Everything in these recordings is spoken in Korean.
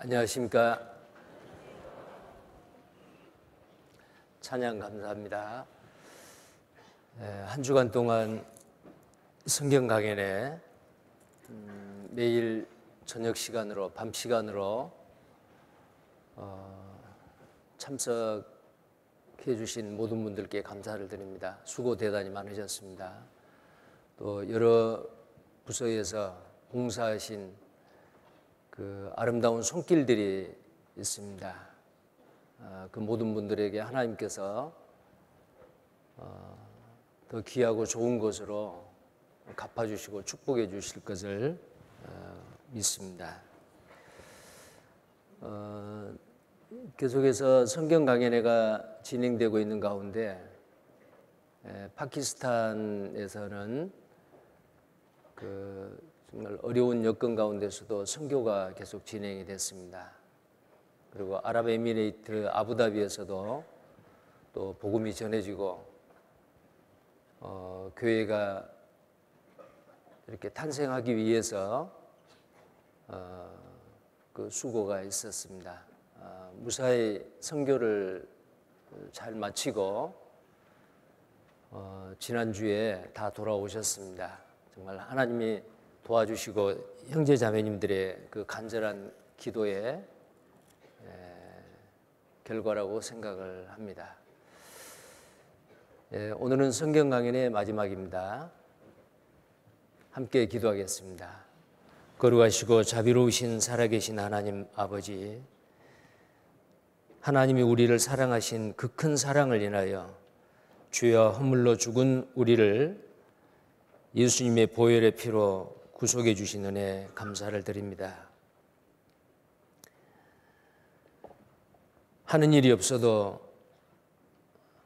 안녕하십니까. 찬양 감사합니다. 한 주간 동안 성경 강연에 매일 저녁 시간으로 밤 시간으로 참석해 주신 모든 분들께 감사를 드립니다. 수고 대단히 많으셨습니다. 또 여러 부서에서 봉사하신 그 아름다운 손길들이 있습니다. 그 모든 분들에게 하나님께서 더 귀하고 좋은 것으로 갚아주시고 축복해 주실 것을 믿습니다. 계속해서 성경 강연회가 진행되고 있는 가운데 파키스탄에서는 정말 어려운 여건 가운데서도 선교가 계속 진행이 됐습니다. 그리고 아랍에미레이트 아부다비에서도 또 복음이 전해지고 교회가 이렇게 탄생하기 위해서 그 수고가 있었습니다. 무사히 선교를 잘 마치고 지난주에 다 돌아오셨습니다. 정말 하나님이 도와주시고 형제 자매님들의 그 간절한 기도의 결과라고 생각을 합니다. 오늘은 성경 강연의 마지막입니다. 함께 기도하겠습니다. 거룩하시고 자비로우신 살아계신 하나님 아버지, 하나님이 우리를 사랑하신 그 큰 사랑을 인하여 죄와 허물로 죽은 우리를 예수님의 보혈의 피로 구속해 주신 은혜 감사를 드립니다. 하는 일이 없어도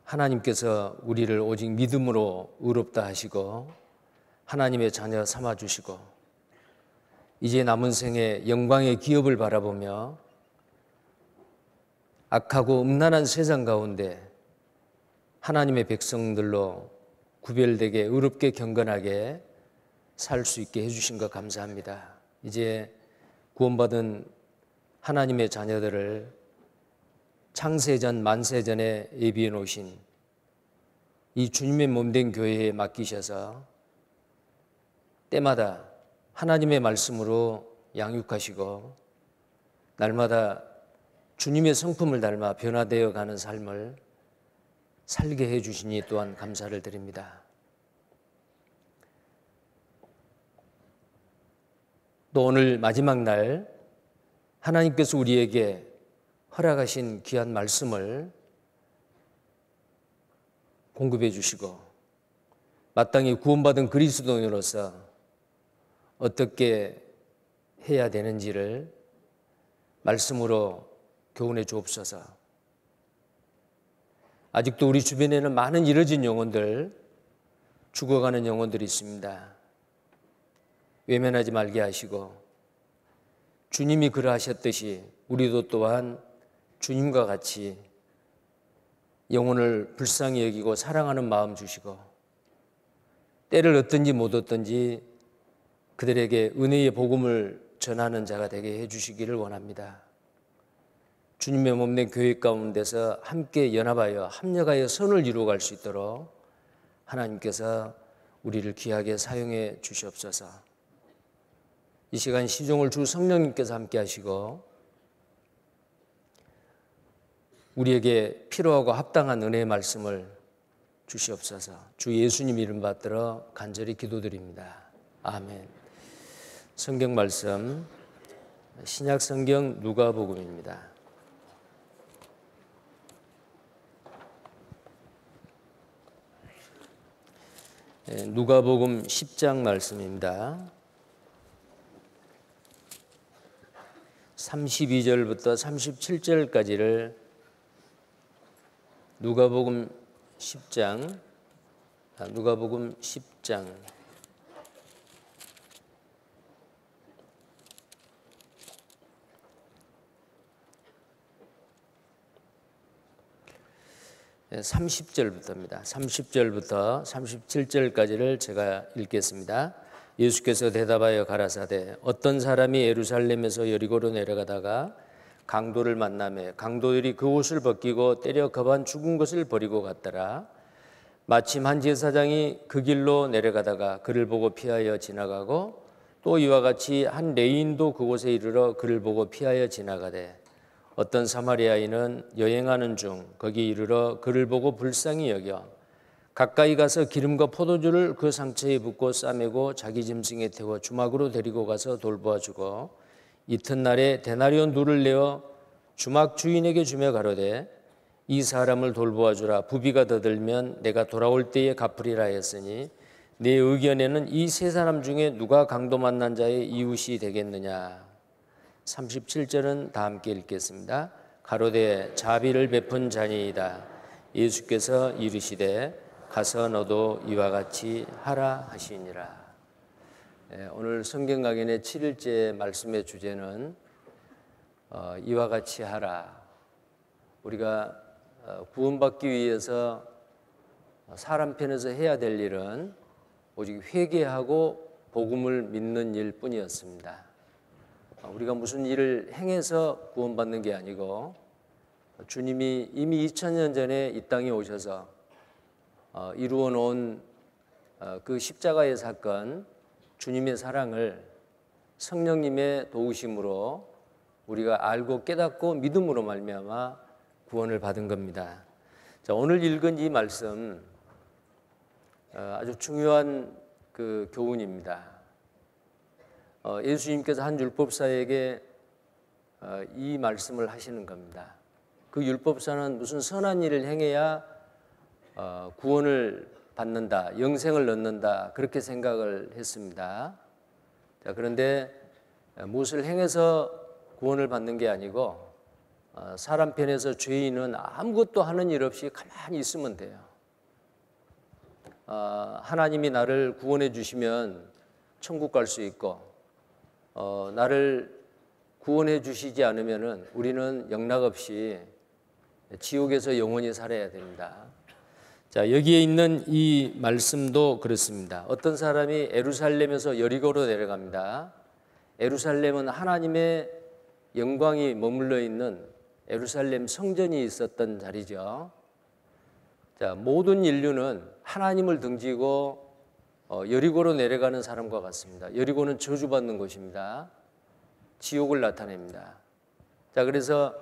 하나님께서 우리를 오직 믿음으로 의롭다 하시고 하나님의 자녀 삼아 주시고 이제 남은 생에 영광의 기업을 바라보며 악하고 음란한 세상 가운데 하나님의 백성들로 구별되게 의롭게 경건하게 살 수 있게 해주신 것 감사합니다. 이제 구원받은 하나님의 자녀들을 창세전 만세전에 예비해 놓으신 이 주님의 몸된 교회에 맡기셔서 때마다 하나님의 말씀으로 양육하시고 날마다 주님의 성품을 닮아 변화되어 가는 삶을 살게 해 주시니 또한 감사를 드립니다. 또 오늘 마지막 날 하나님께서 우리에게 허락하신 귀한 말씀을 공급해 주시고 마땅히 구원받은 그리스도인으로서 어떻게 해야 되는지를 말씀으로 교훈해 주옵소서. 아직도 우리 주변에는 많은 잃어진 영혼들, 죽어가는 영혼들이 있습니다. 외면하지 말게 하시고 주님이 그러하셨듯이 우리도 또한 주님과 같이 영혼을 불쌍히 여기고 사랑하는 마음 주시고 때를 얻든지 못 얻든지 그들에게 은혜의 복음을 전하는 자가 되게 해주시기를 원합니다. 주님의 몸된 교회 가운데서 함께 연합하여 합력하여 선을 이루어갈 수 있도록 하나님께서 우리를 귀하게 사용해 주시옵소서. 이 시간 시종을 주 성령님께서 함께 하시고 우리에게 필요하고 합당한 은혜의 말씀을 주시옵소서. 주 예수님 이름 받들어 간절히 기도드립니다. 아멘. 성경 말씀 신약 성경 누가복음입니다. 누가복음 10장 말씀입니다. 32절부터 37절까지를 누가복음 10장 네, 30절부터입니다. 30절부터 37절까지를 제가 읽겠습니다. 예수께서 대답하여 가라사대 어떤 사람이 예루살렘에서 여리고로 내려가다가 강도를 만나매 강도들이 그 옷을 벗기고 때려 겁안 죽은 것을 버리고 갔더라. 마침 한 제사장이 그 길로 내려가다가 그를 보고 피하여 지나가고 또 이와 같이 한 레위인도 그곳에 이르러 그를 보고 피하여 지나가되 어떤 사마리아인은 여행하는 중 거기 이르러 그를 보고 불쌍히 여겨 가까이 가서 기름과 포도주를 그 상처에 붓고 싸매고 자기 짐승에 태워 주막으로 데리고 가서 돌보아 주고 이튿날에 데나리온 둘을 내어 주막 주인에게 주며 가로되 이 사람을 돌보아 주라. 부비가 더 들면 내가 돌아올 때에 갚으리라 했으니 내 의견에는 이 세 사람 중에 누가 강도 만난 자의 이웃이 되겠느냐. 37절은 다 함께 읽겠습니다. 가로되 자비를 베푼 자니이다. 예수께서 이르시되 가서 너도 이와 같이 하라 하시니라. 오늘 성경 강연의 7일째 말씀의 주제는 이와 같이 하라. 우리가 구원받기 위해서 사람 편에서 해야 될 일은 오직 회개하고 복음을 믿는 일뿐이었습니다. 우리가 무슨 일을 행해서 구원받는 게 아니고 주님이 이미 2000년 전에 이 땅에 오셔서 이루어 놓은 그 십자가의 사건, 주님의 사랑을 성령님의 도우심으로 우리가 알고 깨닫고 믿음으로 말미암아 구원을 받은 겁니다. 자, 오늘 읽은 이 말씀 아주 중요한 그 교훈입니다. 예수님께서 한 율법사에게 이 말씀을 하시는 겁니다. 그 율법사는 무슨 선한 일을 행해야 구원을 받는다, 영생을 얻는다 그렇게 생각을 했습니다. 자, 그런데 무엇을 행해서 구원을 받는 게 아니고 사람 편에서 죄인은 아무것도 하는 일 없이 가만히 있으면 돼요. 하나님이 나를 구원해 주시면 천국 갈 수 있고 나를 구원해 주시지 않으면은 우리는 영락없이 지옥에서 영원히 살아야 됩니다. 자, 여기에 있는 이 말씀도 그렇습니다. 어떤 사람이 예루살렘에서 여리고로 내려갑니다. 예루살렘은 하나님의 영광이 머물러 있는 예루살렘 성전이 있었던 자리죠. 자, 모든 인류는 하나님을 등지고 여리고로 내려가는 사람과 같습니다. 여리고는 저주받는 곳입니다. 지옥을 나타냅니다. 자, 그래서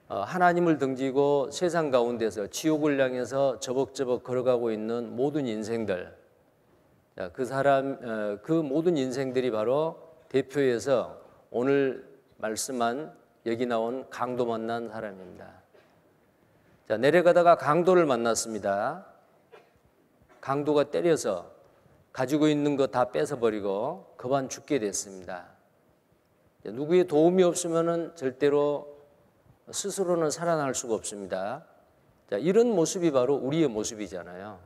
하나님을 등지고 세상 가운데서 지옥을 향해서 저벅저벅 걸어가고 있는 모든 인생들, 자, 그 모든 인생들이 바로 대표해서 오늘 말씀한 여기 나온 강도 만난 사람입니다. 자, 내려가다가 강도를 만났습니다. 강도가 때려서 가지고 있는 거 다 뺏어버리고 급한 죽게 됐습니다. 누구의 도움이 없으면 절대로 스스로는 살아날 수가 없습니다. 자, 이런 모습이 바로 우리의 모습이잖아요.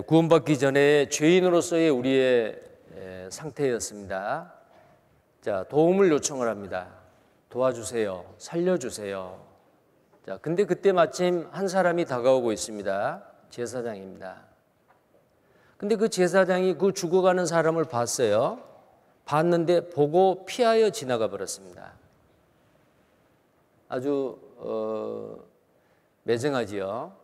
구원받기 전에 죄인으로서의 우리의 상태였습니다. 자, 도움을 요청을 합니다. 도와주세요. 살려주세요. 자, 근데 그때 마침 한 사람이 다가오고 있습니다. 제사장입니다. 근데 그 제사장이 그 죽어가는 사람을 봤어요. 봤는데 보고 피하여 지나가 버렸습니다. 아주 매정하지요.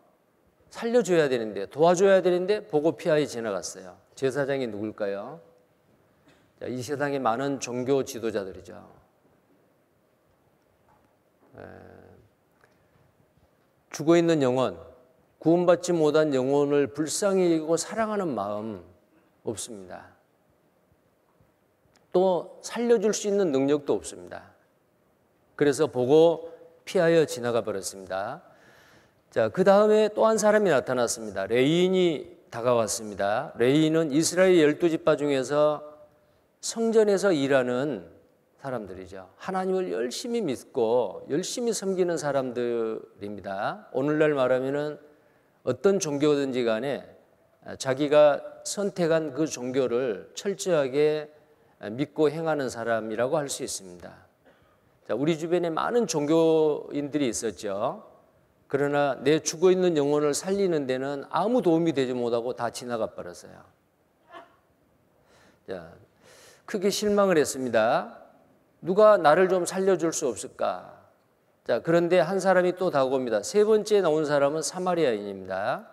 살려줘야 되는데, 도와줘야 되는데 보고 피하여 지나갔어요. 제사장이 누굴까요? 자, 이 세상에 많은 종교 지도자들이죠. 죽어있는 영혼, 구원받지 못한 영혼을 불쌍히 여기고 사랑하는 마음 없습니다. 또 살려줄 수 있는 능력도 없습니다. 그래서 보고 피하여 지나가 버렸습니다. 자, 그 다음에 또 한 사람이 나타났습니다. 레위인이 다가왔습니다. 레위인은 이스라엘 12지파 중에서 성전에서 일하는 사람들이죠. 하나님을 열심히 믿고 열심히 섬기는 사람들입니다. 오늘날 말하면은 어떤 종교든지 간에 자기가 선택한 그 종교를 철저하게 믿고 행하는 사람이라고 할 수 있습니다. 자, 우리 주변에 많은 종교인들이 있었죠. 그러나 내 죽어있는 영혼을 살리는 데는 아무 도움이 되지 못하고 다 지나가 버렸어요. 자, 크게 실망을 했습니다. 누가 나를 좀 살려줄 수 없을까? 자, 그런데 한 사람이 또 다가옵니다. 세 번째 나온 사람은 사마리아인입니다.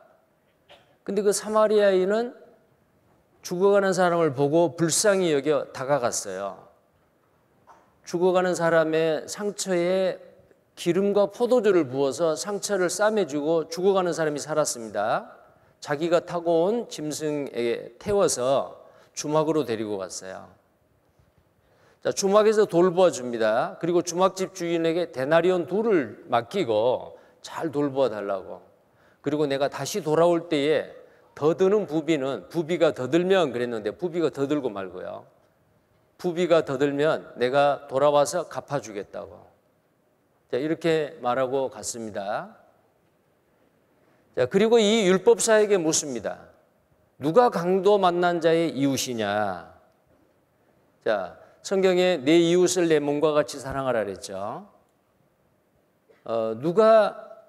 근데 그 사마리아인은 죽어가는 사람을 보고 불쌍히 여겨 다가갔어요. 죽어가는 사람의 상처에 기름과 포도주를 부어서 상처를 싸매주고 죽어가는 사람이 살았습니다. 자기가 타고 온 짐승에게 태워서 주막으로 데리고 갔어요. 자, 주막에서 돌보아 줍니다. 그리고 주막집 주인에게 데나리온 2를 맡기고 잘 돌보아 달라고. 그리고 내가 다시 돌아올 때에 더 드는 부비가 더 들면 그랬는데 부비가 더 들고 말고요. 부비가 더 들면 내가 돌아와서 갚아주겠다고. 자, 이렇게 말하고 갔습니다. 자, 그리고 이 율법사에게 묻습니다. 누가 강도 만난 자의 이웃이냐? 자, 성경에 내 이웃을 내 몸과 같이 사랑하라 그랬죠. 누가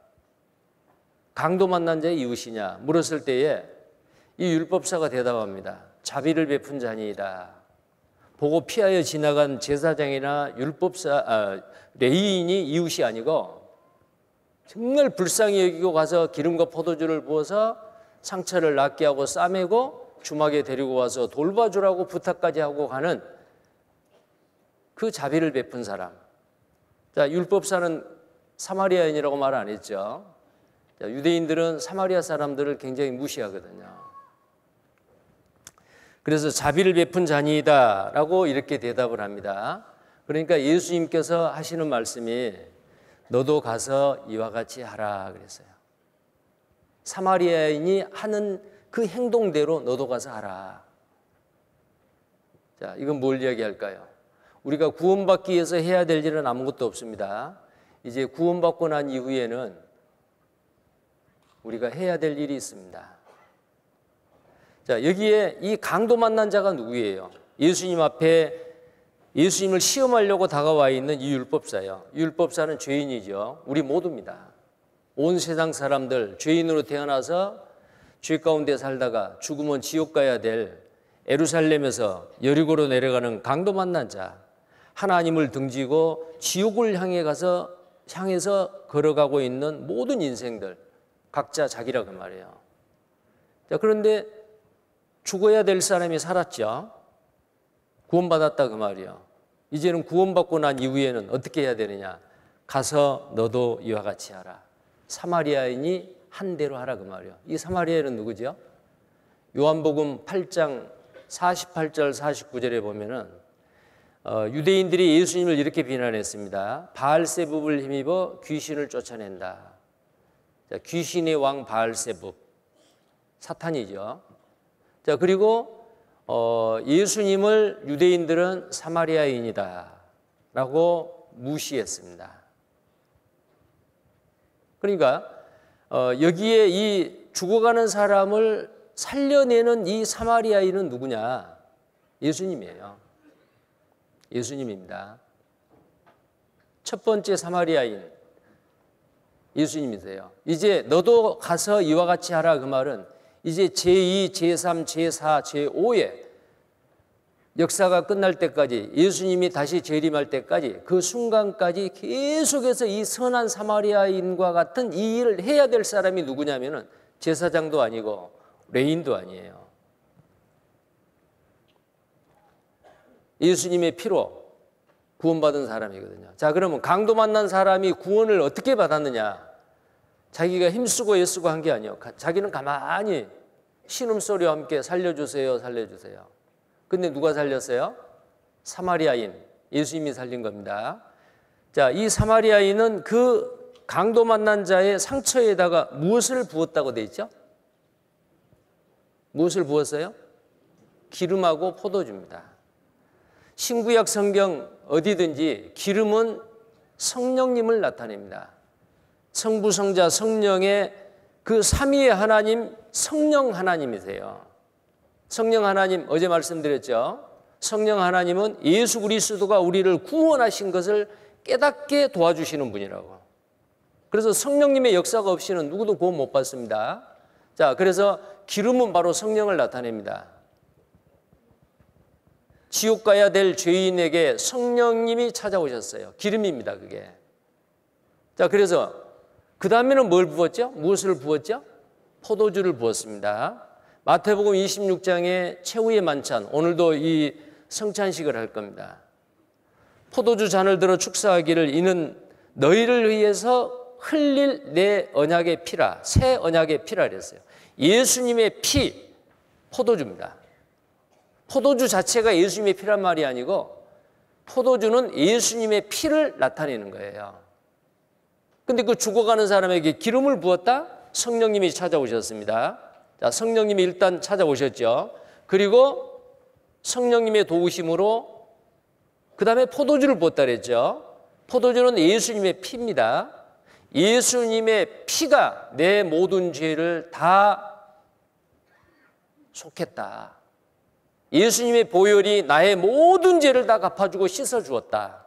강도 만난 자의 이웃이냐 물었을 때에 이 율법사가 대답합니다. 자비를 베푼 자니이다. 보고 피하여 지나간 제사장이나 레위인이 이웃이 아니고 정말 불쌍히 여기고 가서 기름과 포도주를 부어서 상처를 낫게 하고 싸매고 주막에 데리고 와서 돌봐주라고 부탁까지 하고 가는 그 자비를 베푼 사람. 자, 율법사는 사마리아인이라고 말 안 했죠. 자, 유대인들은 사마리아 사람들을 굉장히 무시하거든요. 그래서 자비를 베푼 자니이다 라고 이렇게 대답을 합니다. 그러니까 예수님께서 하시는 말씀이 너도 가서 이와 같이 하라 그랬어요. 사마리아인이 하는 그 행동대로 너도 가서 하라. 자, 이건 뭘 이야기할까요? 우리가 구원받기 위해서 해야 될 일은 아무것도 없습니다. 이제 구원받고 난 이후에는 우리가 해야 될 일이 있습니다. 자, 여기에 이 강도 만난 자가 누구예요? 예수님 앞에 예수님을 시험하려고 다가와 있는 이 율법사예요. 이 율법사는 죄인이죠. 우리 모두입니다. 온 세상 사람들 죄인으로 태어나서 죄 가운데 살다가 죽으면 지옥 가야 될 예루살렘에서 여리고로 내려가는 강도 만난 자, 하나님을 등지고 지옥을 향해서 걸어가고 있는 모든 인생들, 각자 자기라 그 말이에요. 자, 그런데 죽어야 될 사람이 살았죠. 구원받았다 그 말이에요. 이제는 구원받고 난 이후에는 어떻게 해야 되느냐? 가서 너도 이와 같이 하라. 사마리아인이 한 대로 하라 그 말이에요. 이 사마리아인은 누구죠? 요한복음 8장 48절 49절에 보면은 유대인들이 예수님을 이렇게 비난했습니다. 바알세붑을 힘입어 귀신을 쫓아낸다. 자, 귀신의 왕 바알세붑, 사탄이죠. 자, 그리고 예수님을 유대인들은 사마리아인이다 라고 무시했습니다. 그러니까 여기에 이 죽어가는 사람을 살려내는 이 사마리아인은 누구냐? 예수님이에요. 예수님입니다. 첫 번째 사마리아인 예수님이세요. 이제 너도 가서 이와 같이 하라 그 말은 이제 제2, 제3, 제4, 제5의 역사가 끝날 때까지 예수님이 다시 재림할 때까지 그 순간까지 계속해서 이 선한 사마리아인과 같은 이 일을 해야 될 사람이 누구냐면은 제사장도 아니고 레인도 아니에요. 예수님의 피로 구원받은 사람이거든요. 자, 그러면 강도 만난 사람이 구원을 어떻게 받았느냐? 자기가 힘쓰고 애쓰고 한 게 아니에요. 자기는 가만히 신음소리와 함께 살려주세요, 살려주세요. 근데 누가 살렸어요? 사마리아인, 예수님이 살린 겁니다. 자, 이 사마리아인은 그 강도 만난 자의 상처에다가 무엇을 부었다고 돼 있죠? 무엇을 부었어요? 기름하고 포도주입니다. 신구약 성경 어디든지 기름은 성령님을 나타냅니다. 성부, 성자, 성령의 그 삼위의 하나님, 성령 하나님이세요. 성령 하나님, 어제 말씀드렸죠. 성령 하나님은 예수 그리스도가 우리를 구원하신 것을 깨닫게 도와주시는 분이라고. 그래서 성령님의 역사가 없이는 누구도 구원 못 받습니다. 자, 그래서 기름은 바로 성령을 나타냅니다. 지옥 가야 될 죄인에게 성령님이 찾아오셨어요. 기름입니다, 그게. 자, 그래서 그 다음에는 뭘 부었죠? 무엇을 부었죠? 포도주를 부었습니다. 마태복음 26장의 최후의 만찬, 오늘도 이 성찬식을 할 겁니다. 포도주 잔을 들어 축사하기를 이는 너희를 위해서 흘릴 내 언약의 피라, 새 언약의 피라 그랬어요. 예수님의 피, 포도주입니다. 포도주 자체가 예수님의 피란 말이 아니고 포도주는 예수님의 피를 나타내는 거예요. 근데 그 죽어가는 사람에게 기름을 부었다? 성령님이 찾아오셨습니다. 자, 성령님이 일단 찾아오셨죠. 그리고 성령님의 도우심으로 그 다음에 포도주를 부었다 그랬죠. 포도주는 예수님의 피입니다. 예수님의 피가 내 모든 죄를 다 속했다. 예수님의 보혈이 나의 모든 죄를 다 갚아주고 씻어주었다.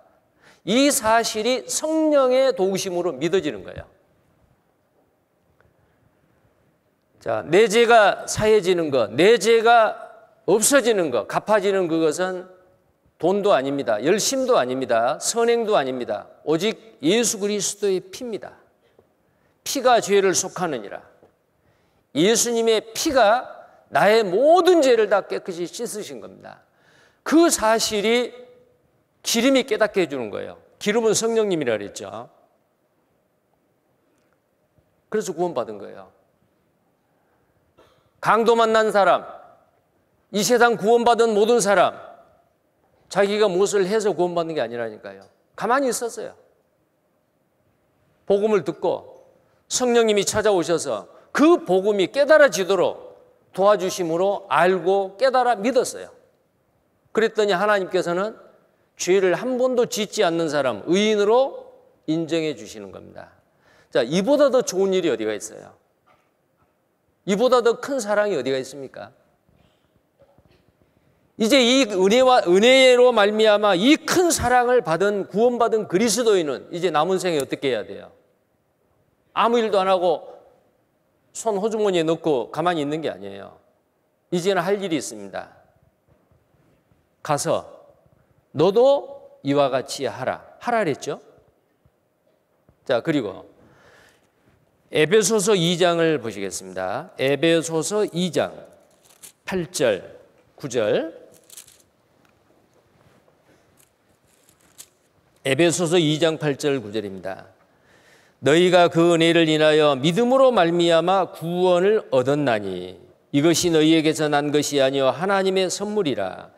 이 사실이 성령의 도우심으로 믿어지는 거예요. 자, 내 죄가 사해지는 것, 내 죄가 없어지는 것, 갚아지는 그것은 돈도 아닙니다. 열심도 아닙니다. 선행도 아닙니다. 오직 예수 그리스도의 피입니다. 피가 죄를 속하느니라. 예수님의 피가 나의 모든 죄를 다 깨끗이 씻으신 겁니다. 그 사실이 기름이 깨닫게 해주는 거예요. 기름은 성령님이라 그랬죠. 그래서 구원받은 거예요. 강도 만난 사람, 이 세상 구원받은 모든 사람, 자기가 무엇을 해서 구원받는 게 아니라니까요. 가만히 있었어요. 복음을 듣고 성령님이 찾아오셔서 그 복음이 깨달아지도록 도와주심으로 알고 깨달아 믿었어요. 그랬더니 하나님께서는 죄를 한 번도 짓지 않는 사람 의인으로 인정해 주시는 겁니다. 자, 이보다 더 좋은 일이 어디가 있어요? 이보다 더 큰 사랑이 어디가 있습니까? 이제 이 은혜로 말미암아 이 큰 사랑을 받은 구원받은 그리스도인은 이제 남은 생에 어떻게 해야 돼요? 아무 일도 안 하고 손 호주머니에 넣고 가만히 있는 게 아니에요. 이제는 할 일이 있습니다. 가서 너도 이와 같이 하라 그랬죠. 자, 그리고 에베소서 2장을 보시겠습니다. 에베소서 2장 8절 9절. 에베소서 2장 8절 9절입니다. 너희가 그 은혜를 인하여 믿음으로 말미암아 구원을 얻었나니 이것이 너희에게서 난 것이 아니요 하나님의 선물이라.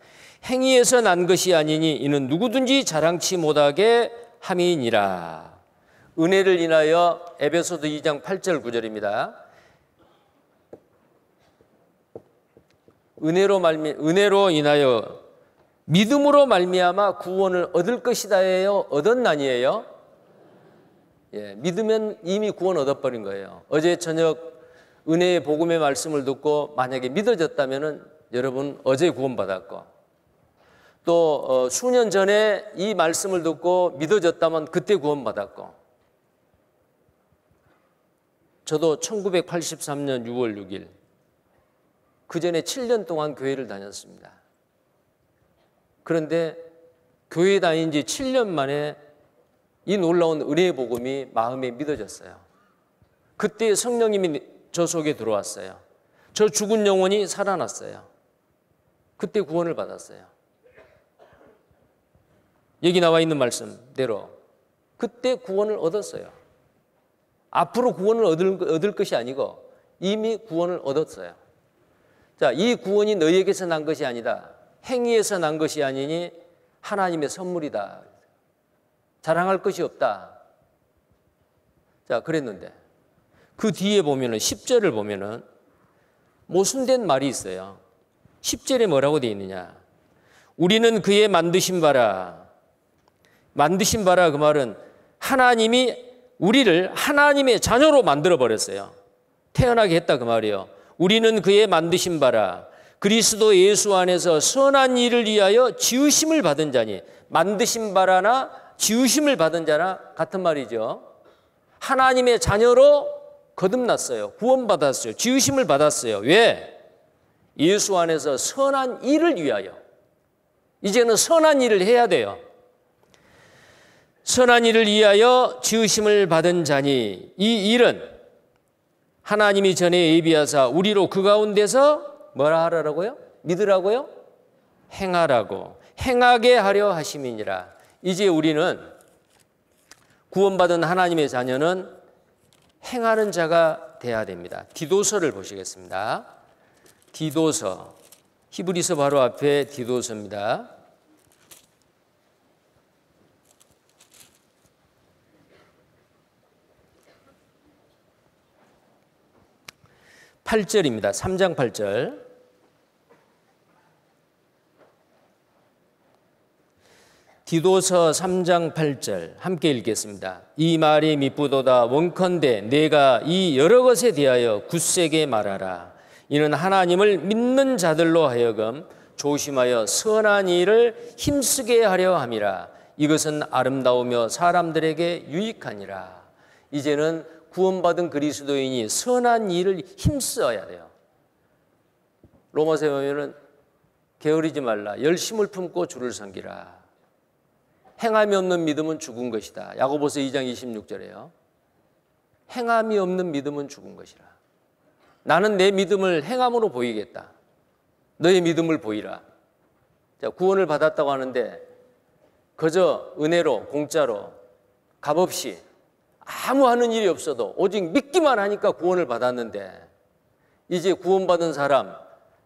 행위에서 난 것이 아니니 이는 누구든지 자랑치 못하게 함이니라. 은혜를 인하여 에베소서 2장 8절 9절입니다. 은혜로 인하여 믿음으로 말미암아 구원을 얻을 것이다예요? 얻었나니예요? 예, 믿으면 이미 구원 얻어버린 거예요. 어제 저녁 은혜의 복음의 말씀을 듣고 만약에 믿어졌다면은 여러분 어제 구원받았고, 또 수년 전에 이 말씀을 듣고 믿어졌다면 그때 구원받았고, 저도 1983년 6월 6일 그 전에 7년 동안 교회를 다녔습니다. 그런데 교회 다닌 지 7년 만에 이 놀라운 은혜의 복음이 마음에 믿어졌어요. 그때 성령님이 저 속에 들어왔어요. 저 죽은 영혼이 살아났어요. 그때 구원을 받았어요. 여기 나와 있는 말씀대로 그때 구원을 얻었어요. 앞으로 구원을 얻을 것이 아니고 이미 구원을 얻었어요. 자, 이 구원이 너희에게서 난 것이 아니다. 행위에서 난 것이 아니니 하나님의 선물이다. 자랑할 것이 없다. 자, 그랬는데 그 뒤에 보면은 10절을 보면은 모순된 말이 있어요. 10절에 뭐라고 되어 있느냐? 우리는 그의 만드신 바라. 만드신 바라, 그 말은 하나님이 우리를 하나님의 자녀로 만들어 버렸어요. 태어나게 했다 그 말이에요. 우리는 그의 만드신 바라 그리스도 예수 안에서 선한 일을 위하여 지으심을 받은 자니, 만드신 바라나 지으심을 받은 자나 같은 말이죠. 하나님의 자녀로 거듭났어요. 구원받았어요. 지으심을 받았어요. 왜? 예수 안에서 선한 일을 위하여. 이제는 선한 일을 해야 돼요. 선한 일을 위하여 지으심을 받은 자니 이 일은 하나님이 전에 예비하사 우리로 그 가운데서 뭐라 하라고요? 믿으라고요? 행하라고, 행하게 하려 하심이니라. 이제 우리는 구원받은 하나님의 자녀는 행하는 자가 돼야 됩니다. 디도서를 보시겠습니다. 디도서, 히브리서 바로 앞에 디도서입니다. 8절입니다. 3장 8절. 디도서 3장 8절 함께 읽겠습니다. 이 말이 미쁘도다. 원컨대 내가 이 여러 것에 대하여 굳세게 말하라. 이는 하나님을 믿는 자들로 하여금 조심하여 선한 일을 힘쓰게 하려 함이라. 이것은 아름다우며 사람들에게 유익하니라. 이제는 구원받은 그리스도인이 선한 일을 힘써야 돼요. 로마서에 보면은 게으르지 말라. 열심을 품고 주를 섬기라. 행함이 없는 믿음은 죽은 것이다. 야고보서 2장 26절에요. 행함이 없는 믿음은 죽은 것이라. 나는 내 믿음을 행함으로 보이겠다. 너의 믿음을 보이라. 자, 구원을 받았다고 하는데 그저 은혜로 공짜로 값없이 아무 하는 일이 없어도 오직 믿기만 하니까 구원을 받았는데 이제 구원받은 사람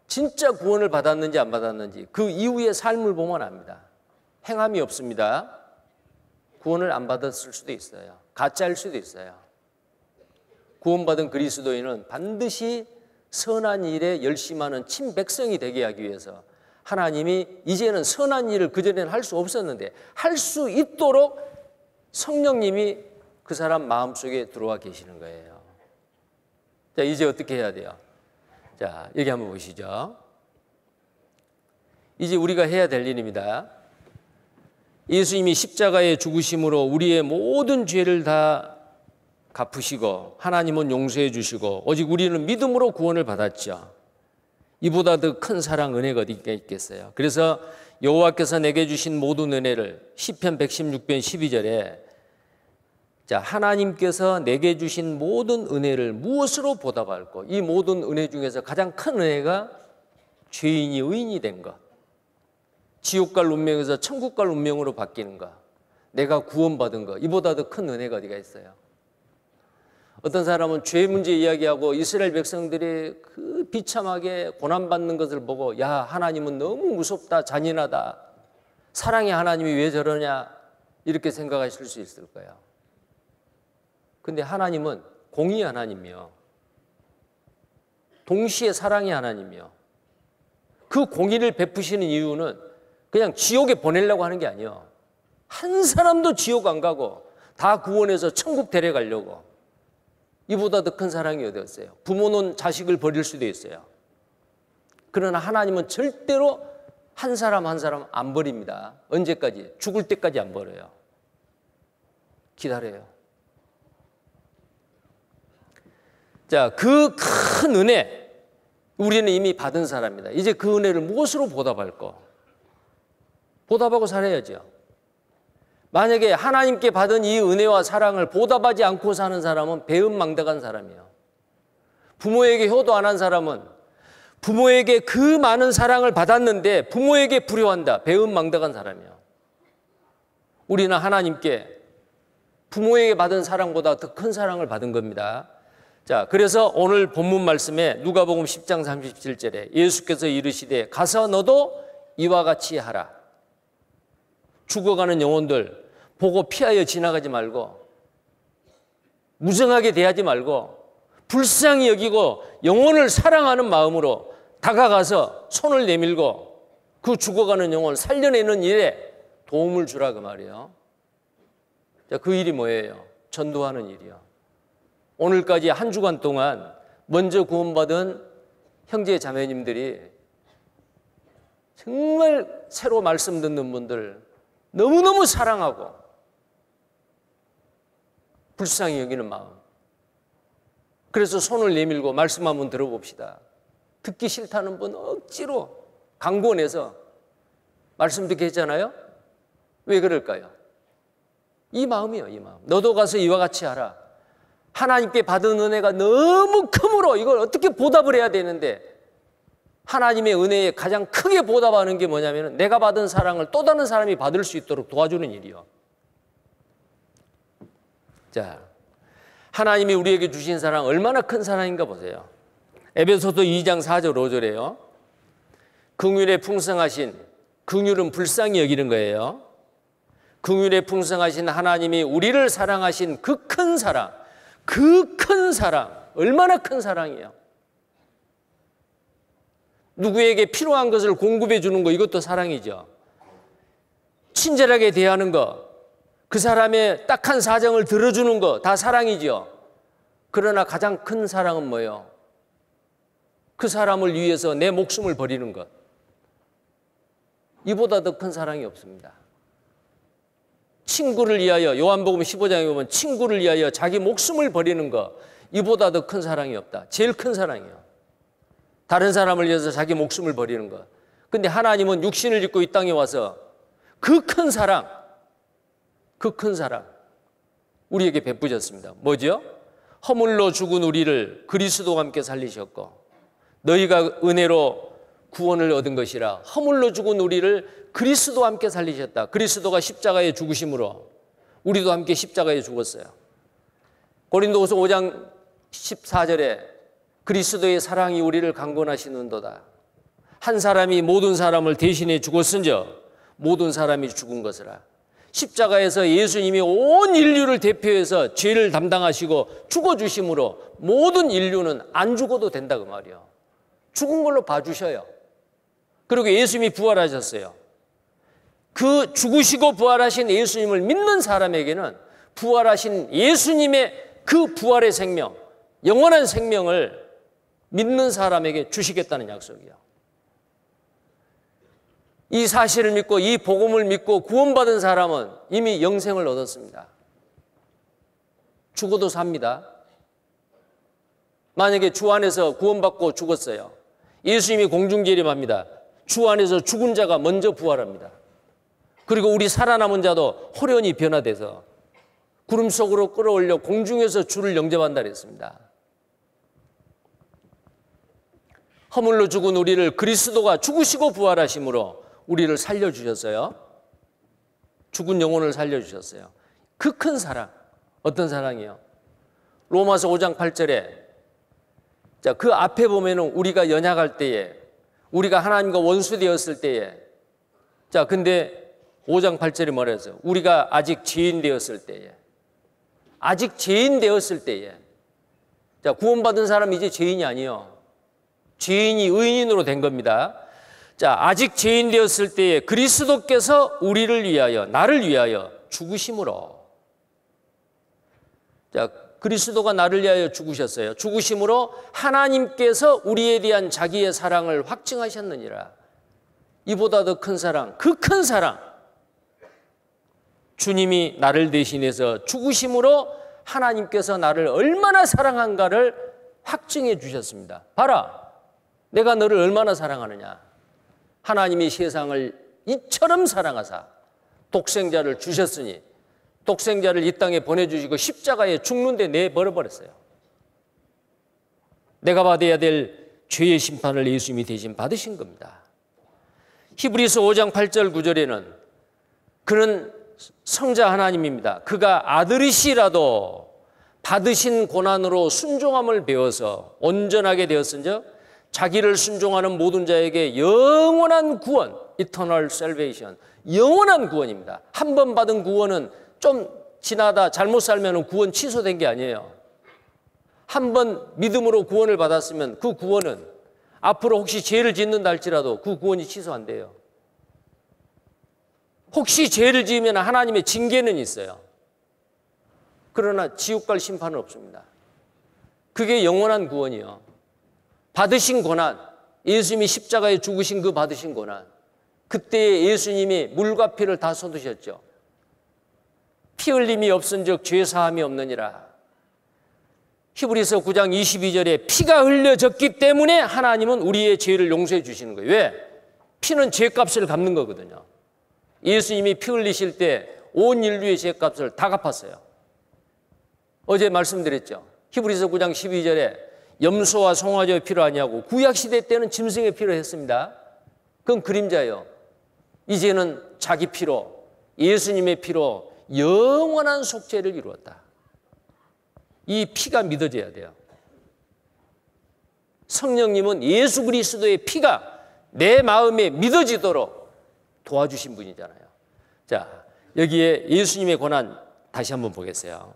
진짜 구원을 받았는지 안 받았는지 그 이후의 삶을 보면 압니다. 행함이 없습니다. 구원을 안 받았을 수도 있어요. 가짜일 수도 있어요. 구원받은 그리스도인은 반드시 선한 일에 열심하는 친백성이 되게 하기 위해서 하나님이 이제는 선한 일을 그전에는 할 수 없었는데 할 수 있도록 성령님이 그 사람 마음속에 들어와 계시는 거예요. 자, 이제 어떻게 해야 돼요? 자, 여기 한번 보시죠. 이제 우리가 해야 될 일입니다. 예수님이 십자가의 죽으심으로 우리의 모든 죄를 다 갚으시고 하나님은 용서해 주시고 오직 우리는 믿음으로 구원을 받았죠. 이보다 더 큰 사랑 은혜가 어디 있겠어요. 그래서 여호와께서 내게 주신 모든 은혜를 시편 116편 12절에 자, 하나님께서 내게 주신 모든 은혜를 무엇으로 보답할고 이 모든 은혜 중에서 가장 큰 은혜가 죄인이 의인이 된 것, 지옥 갈 운명에서 천국 갈 운명으로 바뀌는 것, 내가 구원받은 것, 이보다 더 큰 은혜가 어디가 있어요. 어떤 사람은 죄 문제 이야기하고 이스라엘 백성들이 그 비참하게 고난받는 것을 보고 야, 하나님은 너무 무섭다, 잔인하다, 사랑의 하나님이 왜 저러냐 이렇게 생각하실 수 있을 거예요. 근데 하나님은 공의 하나님이요, 동시에 사랑의 하나님이요. 그 공의를 베푸시는 이유는 그냥 지옥에 보내려고 하는 게 아니에요. 한 사람도 지옥 안 가고 다 구원해서 천국 데려가려고. 이보다 더 큰 사랑이 어디 있어요. 부모는 자식을 버릴 수도 있어요. 그러나 하나님은 절대로 한 사람 한 사람 안 버립니다. 언제까지? 죽을 때까지 안 버려요. 기다려요. 자, 그 큰 은혜 우리는 이미 받은 사람입니다. 이제 그 은혜를 무엇으로 보답할까? 보답하고 살아야죠. 만약에 하나님께 받은 이 은혜와 사랑을 보답하지 않고 사는 사람은 배은망덕한 사람이에요. 부모에게 효도 안 한 사람은 부모에게 그 많은 사랑을 받았는데 부모에게 불효한다. 배은망덕한 사람이에요. 우리는 하나님께 부모에게 받은 사랑보다 더 큰 사랑을 받은 겁니다. 자, 그래서 오늘 본문 말씀에 누가복음 10장 37절에 예수께서 이르시되 가서 너도 이와 같이 하라. 죽어가는 영혼들 보고 피하여 지나가지 말고 무정하게 대하지 말고 불쌍히 여기고 영혼을 사랑하는 마음으로 다가가서 손을 내밀고 그 죽어가는 영혼을 살려내는 일에 도움을 주라 그 말이에요. 자, 그 일이 뭐예요? 전도하는 일이요. 오늘까지 한 주간 동안 먼저 구원받은 형제 자매님들이 정말 새로 말씀 듣는 분들 너무너무 사랑하고 불쌍히 여기는 마음. 그래서 손을 내밀고 말씀 한번 들어봅시다. 듣기 싫다는 분 억지로 강권해서 말씀 듣게 했잖아요. 왜 그럴까요? 이 마음이에요. 이 마음. 너도 가서 이와 같이 하라. 하나님께 받은 은혜가 너무 크므로 이걸 어떻게 보답을 해야 되는데, 하나님의 은혜에 가장 크게 보답하는 게 뭐냐면 내가 받은 사랑을 또 다른 사람이 받을 수 있도록 도와주는 일이요. 자, 하나님이 우리에게 주신 사랑 얼마나 큰 사랑인가 보세요. 에베소서 2장 4절 5절에요. 긍휼에 풍성하신, 긍휼은 불쌍히 여기는 거예요. 긍휼에 풍성하신 하나님이 우리를 사랑하신 그 큰 사랑, 그 큰 사랑, 얼마나 큰 사랑이에요. 누구에게 필요한 것을 공급해 주는 거, 이것도 사랑이죠. 친절하게 대하는 거, 그 사람의 딱한 사정을 들어주는 거 다 사랑이죠. 그러나 가장 큰 사랑은 뭐예요? 그 사람을 위해서 내 목숨을 버리는 것. 이보다 더 큰 사랑이 없습니다. 친구를 위하여, 요한복음 15장에 보면 친구를 위하여 자기 목숨을 버리는 것, 이보다 더 큰 사랑이 없다. 제일 큰 사랑이에요. 다른 사람을 위해서 자기 목숨을 버리는 것. 근데 하나님은 육신을 입고 이 땅에 와서 그 큰 사랑, 그 큰 사랑 우리에게 베푸셨습니다. 뭐죠? 허물로 죽은 우리를 그리스도와 함께 살리셨고, 너희가 은혜로 구원을 얻은 것이라. 허물로 죽은 우리를 그리스도와 함께 살리셨다. 그리스도가 십자가에 죽으심으로 우리도 함께 십자가에 죽었어요. 고린도후서 5장 14절에 그리스도의 사랑이 우리를 강권하시는도다. 한 사람이 모든 사람을 대신해 죽었은즉 모든 사람이 죽은 것이라. 십자가에서 예수님이 온 인류를 대표해서 죄를 담당하시고 죽어주심으로 모든 인류는 안 죽어도 된다 그 말이에요. 죽은 걸로 봐주셔요. 그리고 예수님이 부활하셨어요. 그 죽으시고 부활하신 예수님을 믿는 사람에게는 부활하신 예수님의 그 부활의 생명, 영원한 생명을 믿는 사람에게 주시겠다는 약속이에요. 이 사실을 믿고 이 복음을 믿고 구원받은 사람은 이미 영생을 얻었습니다. 죽어도 삽니다. 만약에 주 안에서 구원받고 죽었어요. 예수님이 공중재림합니다. 주 안에서 죽은 자가 먼저 부활합니다. 그리고 우리 살아남은 자도 호련히 변화돼서 구름 속으로 끌어올려 공중에서 주를 영접한다 그랬습니다. 허물로 죽은 우리를 그리스도가 죽으시고 부활하심으로 우리를 살려주셨어요. 죽은 영혼을 살려주셨어요. 그 큰 사랑, 어떤 사랑이요? 로마서 5장 8절에 자, 그 앞에 보면은 우리가 연약할 때에, 우리가 하나님과 원수되었을 때에, 자, 근데 5장 8절에 뭐라 했어요? 우리가 아직 죄인 되었을 때에, 아직 죄인 되었을 때에. 자, 구원받은 사람이 이제 죄인이 아니에요. 죄인이 의인으로 된 겁니다. 자, 아직 죄인 되었을 때에 그리스도께서 우리를 위하여, 나를 위하여 죽으심으로. 자, 그리스도가 나를 위하여 죽으셨어요. 죽으심으로 하나님께서 우리에 대한 자기의 사랑을 확증하셨느니라. 이보다 더 큰 사랑, 그 큰 사랑. 주님이 나를 대신해서 죽으심으로 하나님께서 나를 얼마나 사랑한가를 확증해 주셨습니다. 봐라, 내가 너를 얼마나 사랑하느냐. 하나님이 세상을 이처럼 사랑하사 독생자를 주셨으니 독생자를 이 땅에 보내주시고 십자가에 죽는데 내버려버렸어요. 내가 받아야 될 죄의 심판을 예수님이 대신 받으신 겁니다. 히브리서 5장 8절 9절에는 그는 성자 하나님입니다. 그가 아들이시라도 받으신 고난으로 순종함을 배워서 온전하게 되었은즉 자기를 순종하는 모든 자에게 영원한 구원, Eternal Salvation, 영원한 구원입니다. 한 번 받은 구원은 좀 지나다 잘못 살면 구원 취소된 게 아니에요. 한 번 믿음으로 구원을 받았으면 그 구원은 앞으로 혹시 죄를 짓는다 할지라도 그 구원이 취소 안 돼요. 혹시 죄를 지으면 하나님의 징계는 있어요. 그러나 지옥 갈 심판은 없습니다. 그게 영원한 구원이요. 받으신 고난, 예수님이 십자가에 죽으신 그 받으신 고난, 그때 예수님이 물과 피를 다 쏟으셨죠. 피 흘림이 없은즉 죄 사함이 없느니라. 히브리서 9장 22절에 피가 흘려졌기 때문에 하나님은 우리의 죄를 용서해 주시는 거예요. 왜? 피는 죄값을 갚는 거거든요. 예수님이 피 흘리실 때 온 인류의 죄값을 다 갚았어요. 어제 말씀드렸죠. 히브리서 9장 12절에 염소와 송아지의 피로 아니하고 구약시대 때는 짐승의 피로 했습니다. 그건 그림자예요. 이제는 자기 피로, 예수님의 피로 영원한 속죄를 이루었다. 이 피가 믿어져야 돼요. 성령님은 예수 그리스도의 피가 내 마음에 믿어지도록 도와주신 분이잖아요. 자, 여기에 예수님의 고난 다시 한번 보겠어요.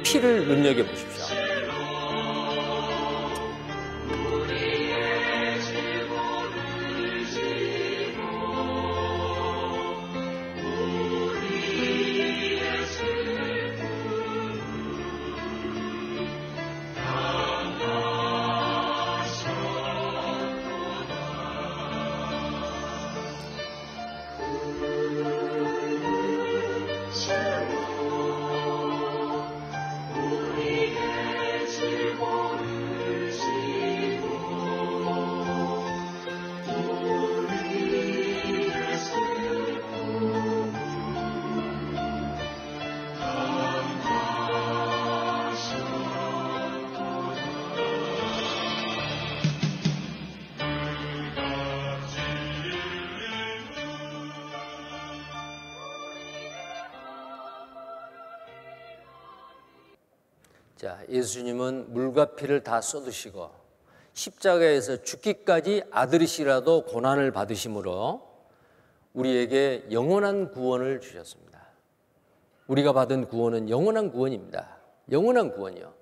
피를 눈여겨보십시오. 자, 예수님은 물과 피를 다 쏟으시고 십자가에서 죽기까지 아들이시라도 고난을 받으심으로 우리에게 영원한 구원을 주셨습니다. 우리가 받은 구원은 영원한 구원입니다. 영원한 구원이요.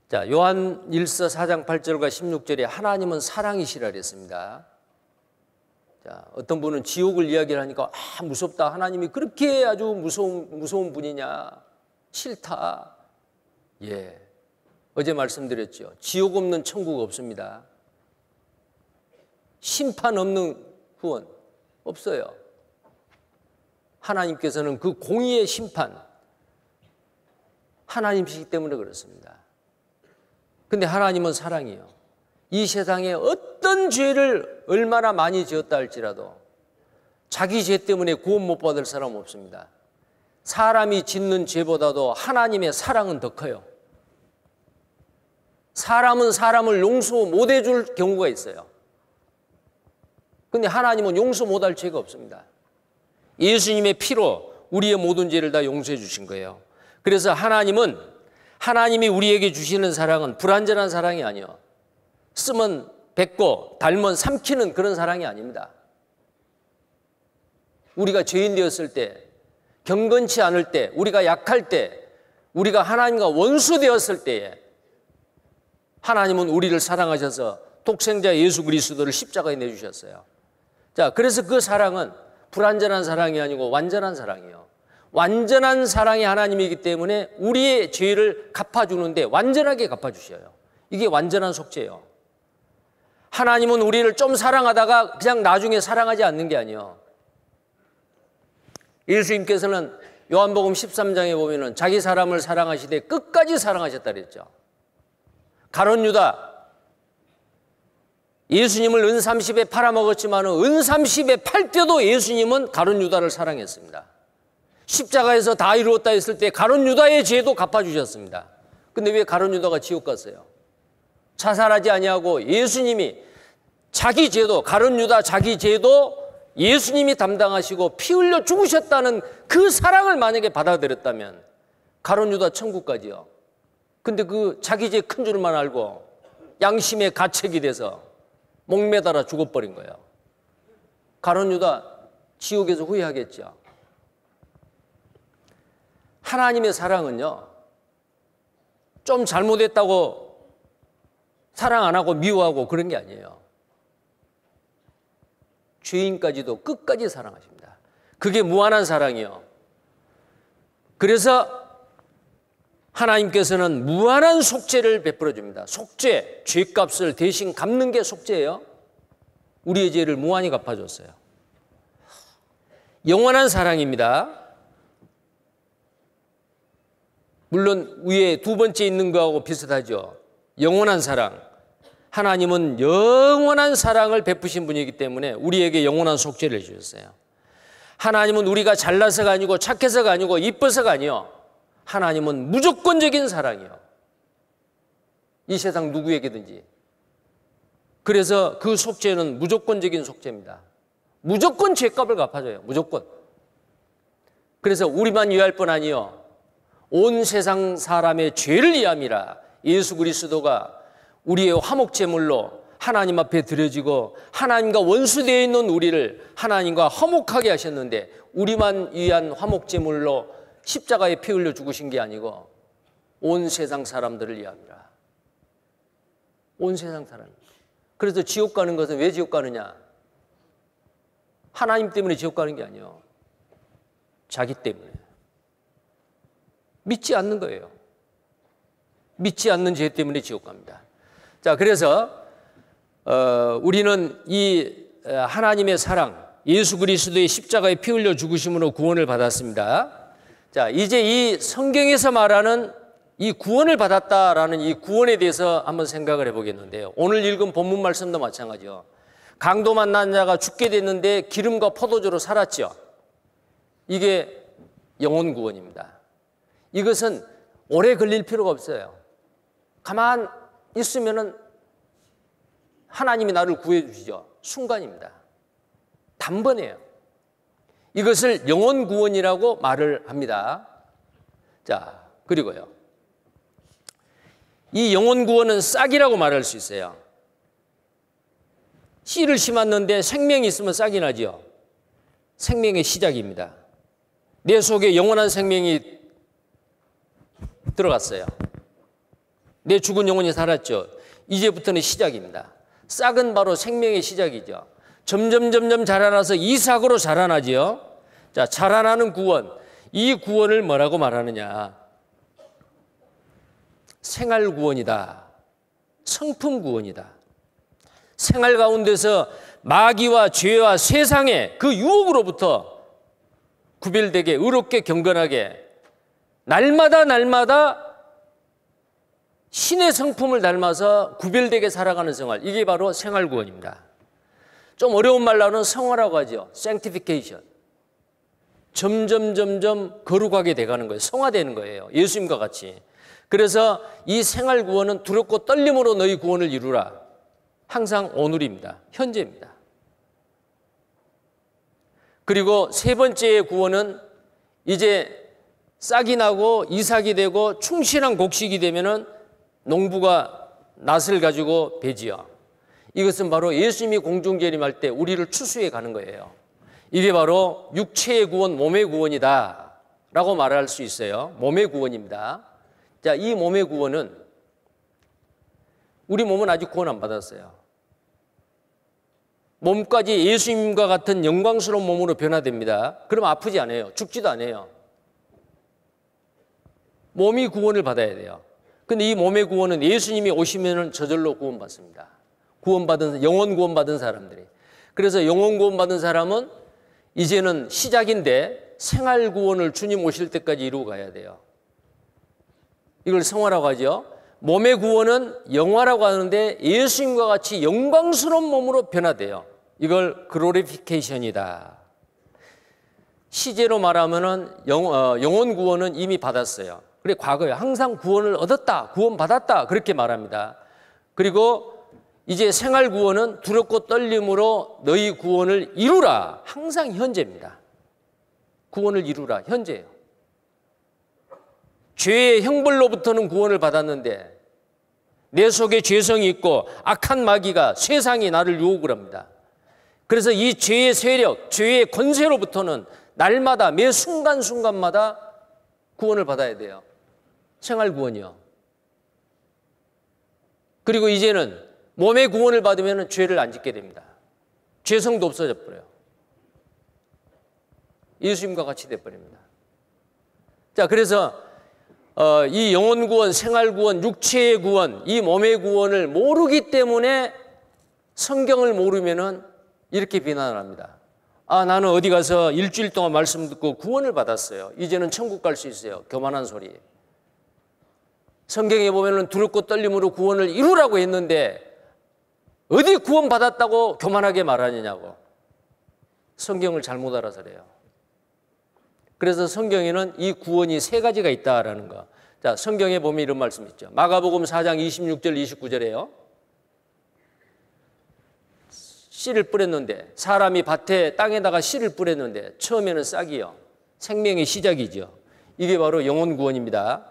자, 요한 1서 4장 8절과 16절에 하나님은 사랑이시라 그랬습니다. 자, 어떤 분은 지옥을 이야기를 하니까 무섭다. 하나님이 그렇게 아주 무서운 분이냐. 싫다. 예, 어제 말씀드렸죠. 지옥 없는 천국 없습니다. 심판 없는 구원 없어요. 하나님께서는 그 공의의 심판, 하나님이시기 때문에 그렇습니다. 근데 하나님은 사랑이에요. 이 세상에 어떤 죄를 얼마나 많이 지었다 할지라도 자기 죄 때문에 구원 못 받을 사람 없습니다. 사람이 짓는 죄보다도 하나님의 사랑은 더 커요. 사람은 사람을 용서 못 해줄 경우가 있어요. 근데 하나님은 용서 못할 죄가 없습니다. 예수님의 피로 우리의 모든 죄를 다 용서해 주신 거예요. 그래서 하나님이 우리에게 주시는 사랑은 불완전한 사랑이 아니에요. 쓰면 뱉고 달면 삼키는 그런 사랑이 아닙니다. 우리가 죄인 되었을 때, 경건치 않을 때, 우리가 약할 때, 우리가 하나님과 원수 되었을 때에 하나님은 우리를 사랑하셔서 독생자 예수 그리스도를 십자가에 내주셨어요. 자, 그래서 그 사랑은 불완전한 사랑이 아니고 완전한 사랑이에요. 완전한 사랑이 하나님이기 때문에 우리의 죄를 갚아주는데 완전하게 갚아주셔요. 이게 완전한 속죄예요. 하나님은 우리를 좀 사랑하다가 그냥 나중에 사랑하지 않는 게 아니에요. 예수님께서는 요한복음 13장에 보면은 자기 사람을 사랑하시되 끝까지 사랑하셨다 그랬죠. 가룟 유다, 예수님을 은30에 팔아먹었지만 은30에 팔 때도 예수님은 가룟 유다를 사랑했습니다. 십자가에서 다 이루었다 했을 때 가룟 유다의 죄도 갚아주셨습니다. 근데 왜 가룟 유다가 지옥 갔어요? 자살하지 아니하고 예수님이 자기 죄도, 가룟 유다 자기 죄도 예수님이 담당하시고 피 흘려 죽으셨다는 그 사랑을 만약에 받아들였다면 가룟 유다 천국 가지요. 근데 그 자기 죄 큰 줄만 알고 양심의 가책이 돼서 목매달아 죽어버린 거예요. 가룟 유다 지옥에서 후회하겠죠. 하나님의 사랑은요, 좀 잘못했다고 사랑 안 하고 미워하고 그런 게 아니에요. 죄인까지도 끝까지 사랑하십니다. 그게 무한한 사랑이에요. 그래서 하나님께서는 무한한 속죄를 베풀어 줍니다. 속죄, 죄값을 대신 갚는 게 속죄예요. 우리의 죄를 무한히 갚아줬어요. 영원한 사랑입니다. 물론 위에 두 번째 있는 거하고 비슷하죠. 영원한 사랑. 하나님은 영원한 사랑을 베푸신 분이기 때문에 우리에게 영원한 속죄를 해주셨어요. 하나님은 우리가 잘나서가 아니고 착해서가 아니고 이뻐서가 아니요. 하나님은 무조건적인 사랑이요. 이 세상 누구에게든지. 그래서 그 속죄는 무조건적인 속죄입니다. 무조건 죄값을 갚아줘요. 무조건. 그래서 우리만 위할 뿐 아니요. 온 세상 사람의 죄를 위함이라 예수 그리스도가 우리의 화목제물로 하나님 앞에 드려지고 하나님과 원수되어 있는 우리를 하나님과 화목하게 하셨는데 우리만 위한 화목제물로 십자가에 피 흘려 죽으신 게 아니고 온 세상 사람들을 위함이라. 온 세상 사람. 그래서 지옥 가는 것은 왜 지옥 가느냐? 하나님 때문에 지옥 가는 게 아니에요. 자기 때문에. 믿지 않는 거예요. 믿지 않는 죄 때문에 지옥 갑니다. 자, 그래서 우리는 이 하나님의 사랑, 예수 그리스도의 십자가에 피 흘려 죽으심으로 구원을 받았습니다. 자, 이제 이 성경에서 말하는 이 구원을 받았다라는 이 구원에 대해서 한번 생각을 해보겠는데요. 오늘 읽은 본문 말씀도 마찬가지요. 강도 만난 자가 죽게 됐는데 기름과 포도주로 살았죠. 이게 영혼 구원입니다. 이것은 오래 걸릴 필요가 없어요. 가만 있으면은 하나님이 나를 구해 주시죠. 순간입니다. 단번이에요. 이것을 영혼 구원이라고 말을 합니다. 자, 그리고요. 이 영혼 구원은 싹이라고 말할 수 있어요. 씨를 심었는데 생명이 있으면 싹이 나죠. 생명의 시작입니다. 내 속에 영원한 생명이 들어갔어요. 내 죽은 영혼이 살았죠. 이제부터는 시작입니다. 싹은 바로 생명의 시작이죠. 점점 자라나서 이삭으로 자라나지요. 자, 자라나는 구원. 이 구원을 뭐라고 말하느냐? 생활 구원이다. 성품 구원이다. 생활 가운데서 마귀와 죄와 세상의 그 유혹으로부터 구별되게 의롭게 경건하게 날마다 신의 성품을 닮아서 구별되게 살아가는 생활. 이게 바로 생활 구원입니다. 좀 어려운 말로는 성화라고 하죠. sanctification. 점점 거룩하게 돼가는 거예요. 성화되는 거예요. 예수님과 같이. 그래서 이 생활 구원은 두렵고 떨림으로 너희 구원을 이루라. 항상 오늘입니다. 현재입니다. 그리고 세 번째의 구원은 이제 싹이 나고 이삭이 되고 충실한 곡식이 되면은 농부가 낫을 가지고 베지요. 이것은 바로 예수님이 공중재림할 때 우리를 추수해 가는 거예요. 이게 바로 육체의 구원, 몸의 구원이다 라고 말할 수 있어요. 몸의 구원입니다. 자, 이 몸의 구원은 우리 몸은 아직 구원 안 받았어요. 몸까지 예수님과 같은 영광스러운 몸으로 변화됩니다. 그럼 아프지 않아요. 죽지도 않아요. 몸이 구원을 받아야 돼요. 근데 이 몸의 구원은 예수님이 오시면은 저절로 구원받습니다. 구원받은, 영원 구원받은 사람들이. 그래서 영원 구원받은 사람은 이제는 시작인데 생활 구원을 주님 오실 때까지 이루고 가야 돼요. 이걸 성화라고 하죠. 몸의 구원은 영화라고 하는데 예수님과 같이 영광스러운 몸으로 변화돼요. 이걸 글로리피케이션이다. 시제로 말하면은 영혼 구원은 이미 받았어요. 그래, 과거에 항상 구원을 얻었다, 구원받았다 그렇게 말합니다. 그리고 이제 생활 구원은 두렵고 떨림으로 너희 구원을 이루라. 항상 현재입니다. 구원을 이루라. 현재예요. 죄의 형벌로부터는 구원을 받았는데 내 속에 죄성이 있고 악한 마귀가 세상이 나를 유혹을 합니다. 그래서 이 죄의 세력, 죄의 권세로부터는 날마다 매 순간순간마다 구원을 받아야 돼요. 생활 구원이요. 그리고 이제는 몸의 구원을 받으면 죄를 안 짓게 됩니다. 죄성도 없어져 버려요. 예수님과 같이 돼버립니다. 자, 그래서 이 영혼 구원, 생활 구원, 육체의 구원, 이 몸의 구원을 모르기 때문에 성경을 모르면은 이렇게 비난을 합니다. 아, 나는 어디 가서 일주일 동안 말씀 듣고 구원을 받았어요. 이제는 천국 갈 수 있어요. 교만한 소리. 성경에 보면은 두렵고 떨림으로 구원을 이루라고 했는데 어디 구원받았다고 교만하게 말하느냐고. 성경을 잘못 알아서 그래요. 그래서 성경에는 이 구원이 세 가지가 있다라는 거. 자, 성경에 보면 이런 말씀 있죠. 마가복음 4장 26절 29절에요. 씨를 뿌렸는데, 사람이 밭에 땅에다가 씨를 뿌렸는데 처음에는 싹이요. 생명의 시작이죠. 이게 바로 영혼 구원입니다.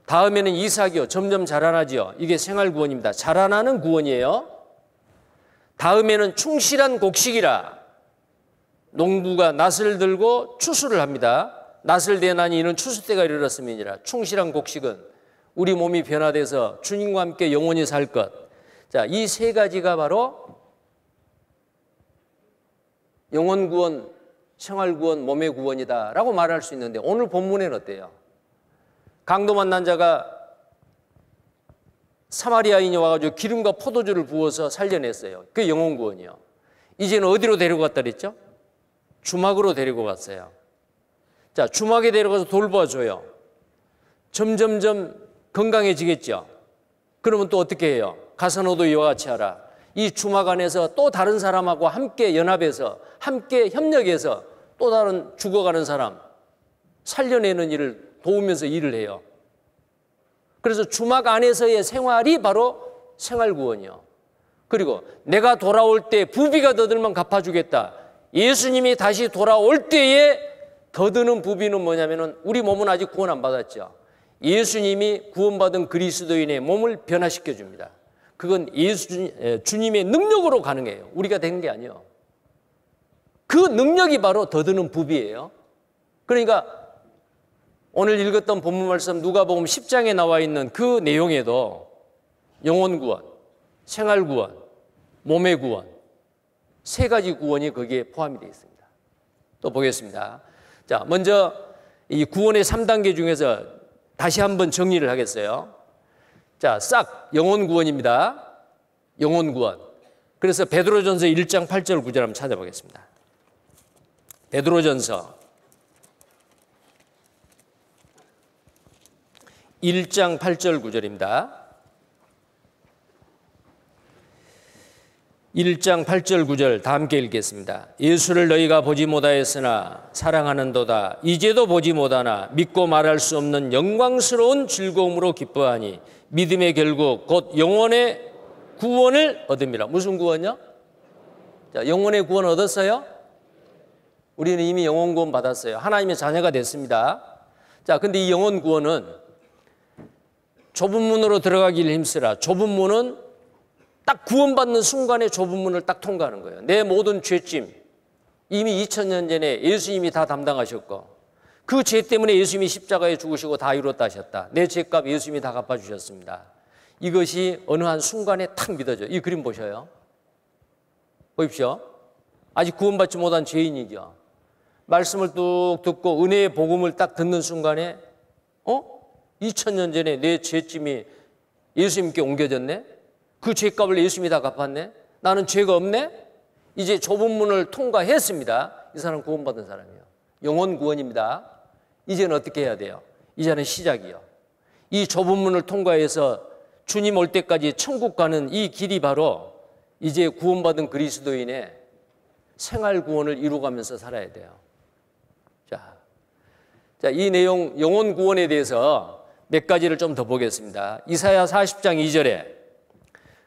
다음에는 이삭이요. 점점 자라나지요. 이게 생활 구원입니다. 자라나는 구원이에요. 다음에는 충실한 곡식이라. 농부가 낫을 들고 추수를 합니다. 낫을 대나니 이는 추수 때가 이르렀음이니라. 충실한 곡식은 우리 몸이 변화돼서 주님과 함께 영원히 살 것. 자, 이 세 가지가 바로 영혼 구원, 생활 구원, 몸의 구원이다라고 말할 수 있는데 오늘 본문에는 어때요? 강도 만난 자가 사마리아인이 와가지고 기름과 포도주를 부어서 살려냈어요. 그게 영혼 구원이요. 이제는 어디로 데리고 갔다 그랬죠? 주막으로 데리고 갔어요. 자, 주막에 데려가서 돌봐줘요. 점점점 건강해지겠죠. 그러면 또 어떻게 해요? 가서 너도 이와 같이 하라. 이 주막 안에서 또 다른 사람하고 함께 연합해서 함께 협력해서 또 다른 죽어가는 사람 살려내는 일을 도우면서 일을 해요. 그래서 주막 안에서의 생활이 바로 생활구원이요. 그리고 내가 돌아올 때 부비가 더 들면 갚아주겠다. 예수님이 다시 돌아올 때에 더 드는 부비는 뭐냐면은 우리 몸은 아직 구원 안 받았죠. 예수님이 구원받은 그리스도인의 몸을 변화시켜 줍니다. 그건 주님의 능력으로 가능해요. 우리가 된 게 아니에요. 그 능력이 바로 더 드는 부비예요. 그러니까 오늘 읽었던 본문 말씀 누가복음 10장에 나와 있는 그 내용에도 영혼 구원, 생활 구원, 몸의 구원 세 가지 구원이 거기에 포함이 되어 있습니다. 또 보겠습니다. 자, 먼저 이 구원의 3단계 중에서 다시 한번 정리를 하겠어요. 자, 싹 영혼 구원입니다. 영혼 구원. 그래서 베드로전서 1장 8절 9절 한번 찾아보겠습니다. 베드로전서 1장 8절 9절입니다. 1장 8절 9절 다 함께 읽겠습니다. 예수를 너희가 보지 못하였으나 사랑하는도다. 이제도 보지 못하나 믿고 말할 수 없는 영광스러운 즐거움으로 기뻐하니 믿음의 결국 곧 영혼의 구원을 얻음이라. 무슨 구원요? 자, 영혼의 구원 얻었어요? 우리는 이미 영혼 구원 받았어요. 하나님의 자녀가 됐습니다. 자, 근데 이 영혼 구원은 좁은 문으로 들어가기를 힘쓰라. 좁은 문은 딱 구원받는 순간에 좁은 문을 딱 통과하는 거예요. 내 모든 죄짐 이미 2000년 전에 예수님이 다 담당하셨고 그 죄 때문에 예수님이 십자가에 죽으시고 다 이뤘다 하셨다. 내 죄값 예수님이 다 갚아주셨습니다. 이것이 어느 한 순간에 탁 믿어져요. 이 그림 보셔요. 보십시오. 아직 구원받지 못한 죄인이죠. 말씀을 뚝 듣고 은혜의 복음을 딱 듣는 순간에 2000년 전에 내 죄짐이 예수님께 옮겨졌네. 그 죄값을 예수님이 다 갚았네. 나는 죄가 없네. 이제 좁은 문을 통과했습니다. 이 사람 구원받은 사람이에요. 영혼 구원입니다. 이제는 어떻게 해야 돼요? 이제는 시작이요. 이 좁은 문을 통과해서 주님 올 때까지 천국 가는 이 길이 바로 이제 구원받은 그리스도인의 생활 구원을 이루어가면서 살아야 돼요. 자, 이 내용 영혼 구원에 대해서 몇 가지를 좀 더 보겠습니다. 이사야 40장 2절에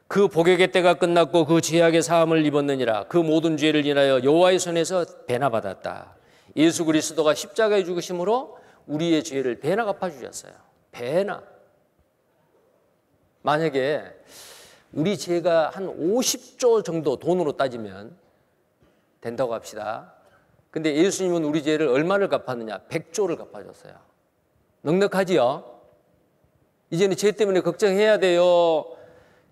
그 복역의 때가 끝났고 그 죄악의 사함을 입었느니라. 그 모든 죄를 인하여 여호와의 손에서 배나 받았다. 예수 그리스도가 십자가에 죽으심으로 우리의 죄를 배나 갚아주셨어요. 배나. 만약에 우리 죄가 한 50조 정도 돈으로 따지면 된다고 합시다. 근데 예수님은 우리 죄를 얼마를 갚았느냐? 100조를 갚아줬어요. 넉넉하지요? 이제는 죄 때문에 걱정해야 돼요?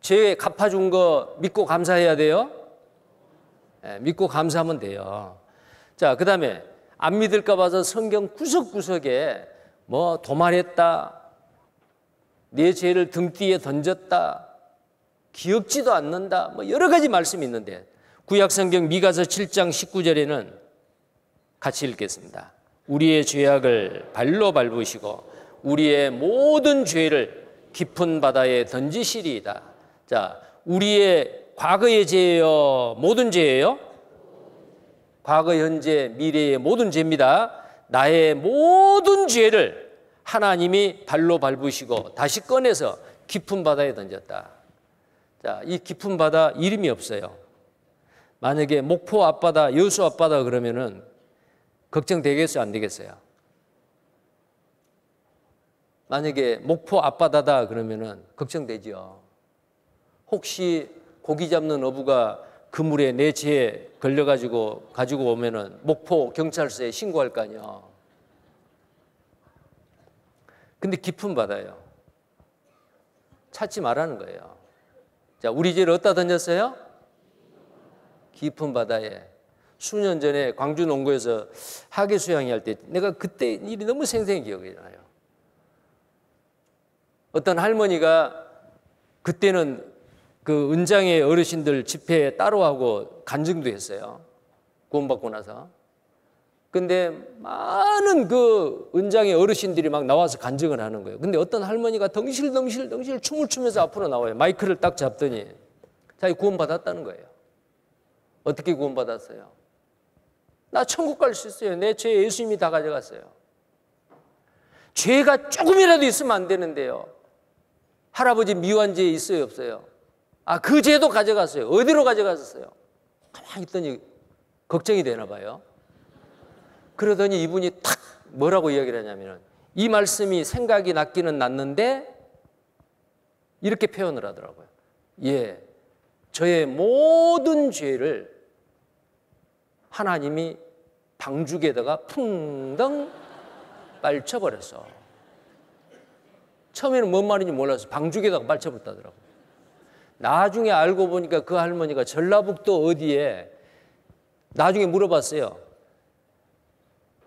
죄 갚아준 거 믿고 감사해야 돼요? 네, 믿고 감사하면 돼요. 자, 그 다음에 안 믿을까 봐서 성경 구석구석에 뭐 도말했다, 내 죄를 등뒤에 던졌다, 기억지도 않는다, 뭐 여러 가지 말씀이 있는데 구약성경 미가서 7장 19절에는 같이 읽겠습니다. 우리의 죄악을 발로 밟으시고 우리의 모든 죄를 깊은 바다에 던지시리이다. 자, 우리의 과거의 죄예요? 모든 죄예요? 과거, 현재, 미래의 모든 죄입니다. 나의 모든 죄를 하나님이 발로 밟으시고 다시 꺼내서 깊은 바다에 던졌다. 자, 이 깊은 바다 이름이 없어요. 만약에 목포 앞바다, 여수 앞바다 그러면은 걱정되겠어요? 안 되겠어요? 만약에 목포 앞바다다 그러면은 걱정되죠. 혹시 고기 잡는 어부가 그물에 내 죄에 걸려가지고 가지고 오면은 목포 경찰서에 신고할 거 아니야. 근데 깊은 바다예요. 찾지 말라는 거예요. 자, 우리 죄를 어디다 던졌어요? 깊은 바다에. 수년 전에 광주 농구에서 하계 수양회 할 때 내가 그때 일이 너무 생생히 기억이 나요. 어떤 할머니가 그때는 그 은장의 어르신들 집회에 따로하고 간증도 했어요. 구원받고 나서. 근데 많은 그 은장의 어르신들이 막 나와서 간증을 하는 거예요. 근데 어떤 할머니가 덩실덩실 춤을 추면서 앞으로 나와요. 마이크를 딱 잡더니 자기 구원받았다는 거예요. 어떻게 구원받았어요? 나 천국 갈 수 있어요. 내 죄 예수님이 다 가져갔어요. 죄가 조금이라도 있으면 안 되는데요. 할아버지 미완죄 있어요, 없어요? 아, 그 죄도 가져갔어요. 어디로 가져갔었어요? 가만히 있더니 걱정이 되나 봐요. 그러더니 이분이 탁 뭐라고 이야기를 하냐면 이 말씀이 생각이 났기는 났는데 이렇게 표현을 하더라고요. 예, 저의 모든 죄를 하나님이 방죽에다가 풍덩 빨쳐버렸어. 처음에는 뭔 말인지 몰라서 방죽에다가 빨쳐버렸다더라고요. 나중에 알고 보니까 그 할머니가 전라북도 어디에 나중에 물어봤어요.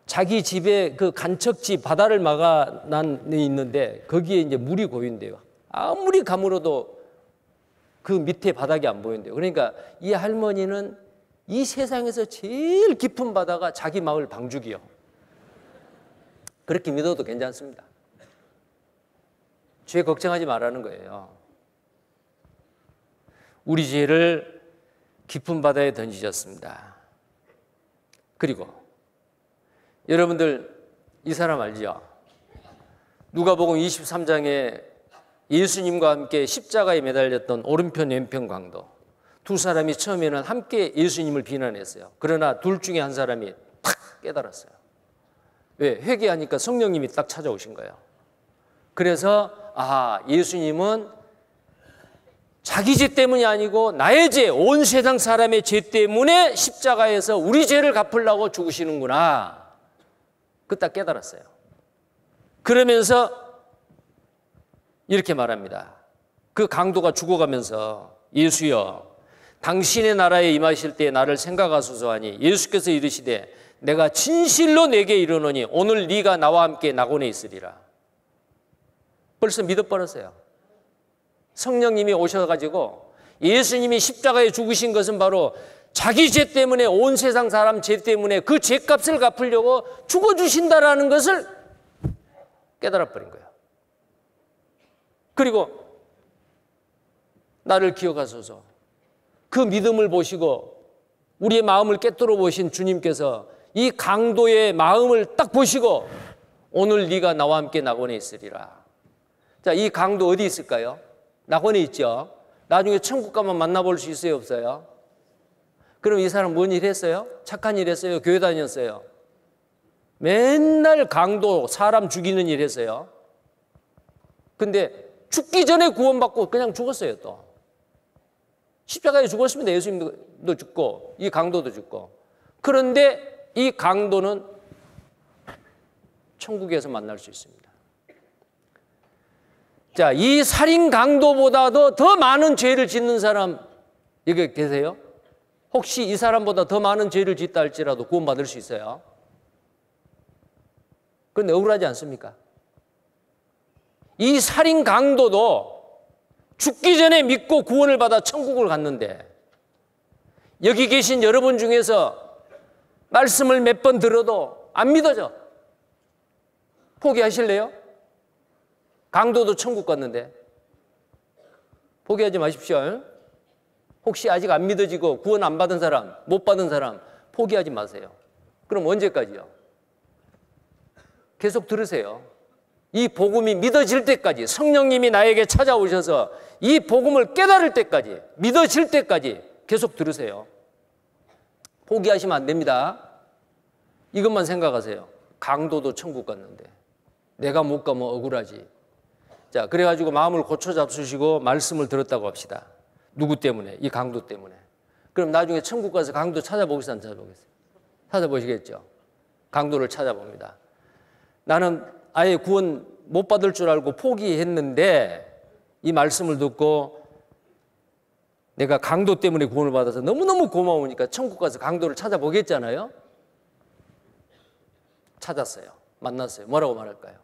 자기 집에 그 간척지 바다를 막아난 있는데 거기에 이제 물이 고인데요. 아무리 가물어도 그 밑에 바닥이 안 보인대요. 그러니까 이 할머니는 이 세상에서 제일 깊은 바다가 자기 마을 방죽이요. 그렇게 믿어도 괜찮습니다. 죄 걱정하지 말라는 거예요. 우리 죄를 깊은 바다에 던지셨습니다. 그리고 여러분들 이 사람 알죠? 누가복음 23장에 예수님과 함께 십자가에 매달렸던 오른편 왼편 강도 두 사람이 처음에는 함께 예수님을 비난했어요. 그러나 둘 중에 한 사람이 탁 깨달았어요. 왜? 회개하니까 성령님이 딱 찾아오신 거예요. 그래서 예수님은 자기 죄 때문이 아니고 나의 죄, 온 세상 사람의 죄 때문에 십자가에서 우리 죄를 갚으려고 죽으시는구나. 그 딱 깨달았어요. 그러면서 이렇게 말합니다. 그 강도가 죽어가면서 예수여 당신의 나라에 임하실 때 나를 생각하소서 하니 예수께서 이르시되 내가 진실로 내게 이르노니 오늘 네가 나와 함께 낙원에 있으리라. 벌써 믿어버렸어요. 성령님이 오셔가지고 예수님이 십자가에 죽으신 것은 바로 자기 죄 때문에 온 세상 사람 죄 때문에 그 죄값을 갚으려고 죽어주신다라는 것을 깨달아버린 거예요. 그리고 나를 기억하소서. 그 믿음을 보시고 우리의 마음을 꿰뚫어 보신 주님께서 이 강도의 마음을 딱 보시고 오늘 네가 나와 함께 낙원에 있으리라. 자, 이 강도 어디 있을까요? 낙원에 있죠. 나중에 천국 가면 만나볼 수 있어요, 없어요? 그럼 이 사람 뭔 일 했어요? 착한 일 했어요? 교회 다녔어요? 맨날 강도, 사람 죽이는 일 했어요. 근데 죽기 전에 구원받고 그냥 죽었어요, 또. 십자가에 죽었습니다. 예수님도 죽고 이 강도도 죽고. 그런데 이 강도는 천국에서 만날 수 있습니다. 자, 이 살인 강도보다도 더 많은 죄를 짓는 사람 여기 계세요? 혹시 이 사람보다 더 많은 죄를 짓다 할지라도 구원받을 수 있어요? 그런데 억울하지 않습니까? 이 살인 강도도 죽기 전에 믿고 구원을 받아 천국을 갔는데 여기 계신 여러분 중에서 말씀을 몇 번 들어도 안 믿어져. 포기하실래요? 강도도 천국 갔는데 포기하지 마십시오. 혹시 아직 안 믿어지고 구원 안 받은 사람, 못 받은 사람 포기하지 마세요. 그럼 언제까지요? 계속 들으세요. 이 복음이 믿어질 때까지, 성령님이 나에게 찾아오셔서 이 복음을 깨달을 때까지, 믿어질 때까지 계속 들으세요. 포기하시면 안 됩니다. 이것만 생각하세요. 강도도 천국 갔는데 내가 못 가면 억울하지. 자, 그래가지고 마음을 고쳐 잡수시고 말씀을 들었다고 합시다. 누구 때문에? 이 강도 때문에. 그럼 나중에 천국 가서 강도 찾아보겠어요? 안 찾아보겠어요? 찾아보시겠죠? 강도를 찾아봅니다. 나는 아예 구원 못 받을 줄 알고 포기했는데 이 말씀을 듣고 내가 강도 때문에 구원을 받아서 너무너무 고마우니까 천국 가서 강도를 찾아보겠잖아요. 찾았어요. 만났어요. 뭐라고 말할까요?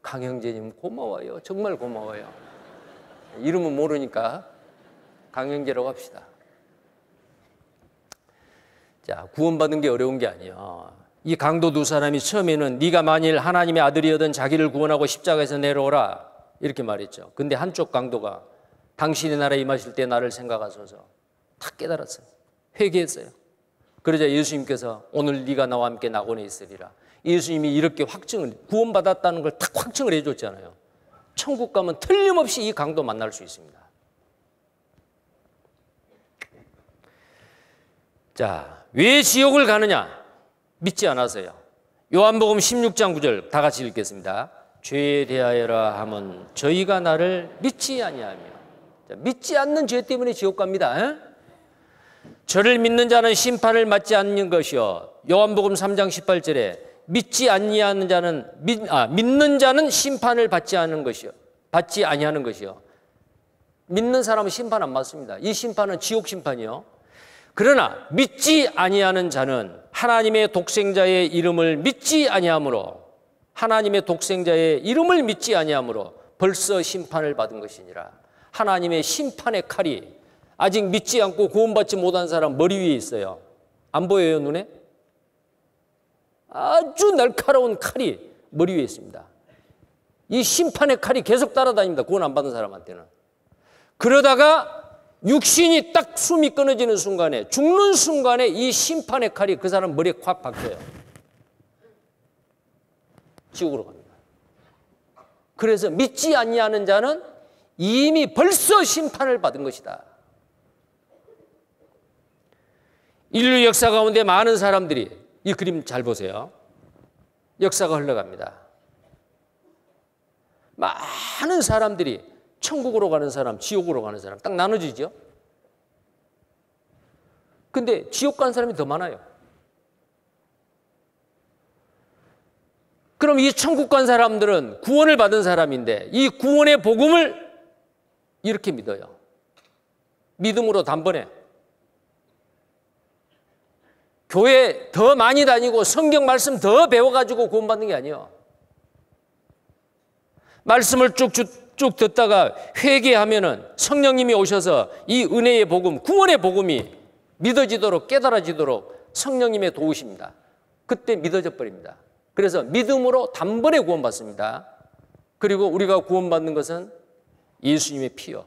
강형제님 고마워요. 정말 고마워요. 이름은 모르니까 강형제라고 합시다. 자, 구원받은 게 어려운 게 아니에요. 이 강도 두 사람이 처음에는 네가 만일 하나님의 아들이어든 자기를 구원하고 십자가에서 내려오라 이렇게 말했죠. 근데 한쪽 강도가 당신의 나라에 임하실 때 나를 생각하소서 다 깨달았어요. 회개했어요. 그러자 예수님께서 오늘 네가 나와 함께 낙원에 있으리라. 예수님이 이렇게 확증을, 구원받았다는 걸 딱 확증을 해줬잖아요. 천국 가면 틀림없이 이 강도 만날 수 있습니다. 자, 왜 지옥을 가느냐? 믿지 않아서요. 요한복음 16장 9절 다 같이 읽겠습니다. 죄에 대하여라 하면 저희가 나를 믿지 아니하며. 자, 믿지 않는 죄 때문에 지옥 갑니다. 저를 믿는 자는 심판을 받지 않는 것이요. 요한복음 3장 18절에 믿지 아니하는 자는 믿는 자는 심판을 받지 않는 것이요. 받지 아니하는 것이요. 믿는 사람은 심판 안 받습니다. 이 심판은 지옥 심판이요. 그러나 믿지 아니하는 자는 하나님의 독생자의 이름을 믿지 아니하므로 하나님의 독생자의 이름을 믿지 아니하므로 벌써 심판을 받은 것이니라. 하나님의 심판의 칼이 아직 믿지 않고 구원받지 못한 사람 머리 위에 있어요. 안 보여요, 눈에? 아주 날카로운 칼이 머리 위에 있습니다. 이 심판의 칼이 계속 따라다닙니다. 구원 안 받은 사람한테는. 그러다가 육신이 딱 숨이 끊어지는 순간에, 죽는 순간에 이 심판의 칼이 그 사람 머리에 확 박혀요. 지옥으로 갑니다. 그래서 믿지 아니하는 자는 이미 벌써 심판을 받은 것이다. 인류 역사 가운데 많은 사람들이, 이 그림 잘 보세요. 역사가 흘러갑니다. 많은 사람들이 천국으로 가는 사람, 지옥으로 가는 사람 딱 나눠지죠. 근데 지옥 간 사람이 더 많아요. 그럼 이 천국 간 사람들은 구원을 받은 사람인데 이 구원의 복음을 이렇게 믿어요. 믿음으로 단번에. 교회 더 많이 다니고 성경 말씀 더 배워가지고 구원받는 게 아니에요. 말씀을 쭉 듣다가 회개하면은 성령님이 오셔서 이 은혜의 복음, 구원의 복음이 믿어지도록 깨달아지도록 성령님의 도우십니다. 그때 믿어져 버립니다. 그래서 믿음으로 단번에 구원받습니다. 그리고 우리가 구원받는 것은 예수님의 피요.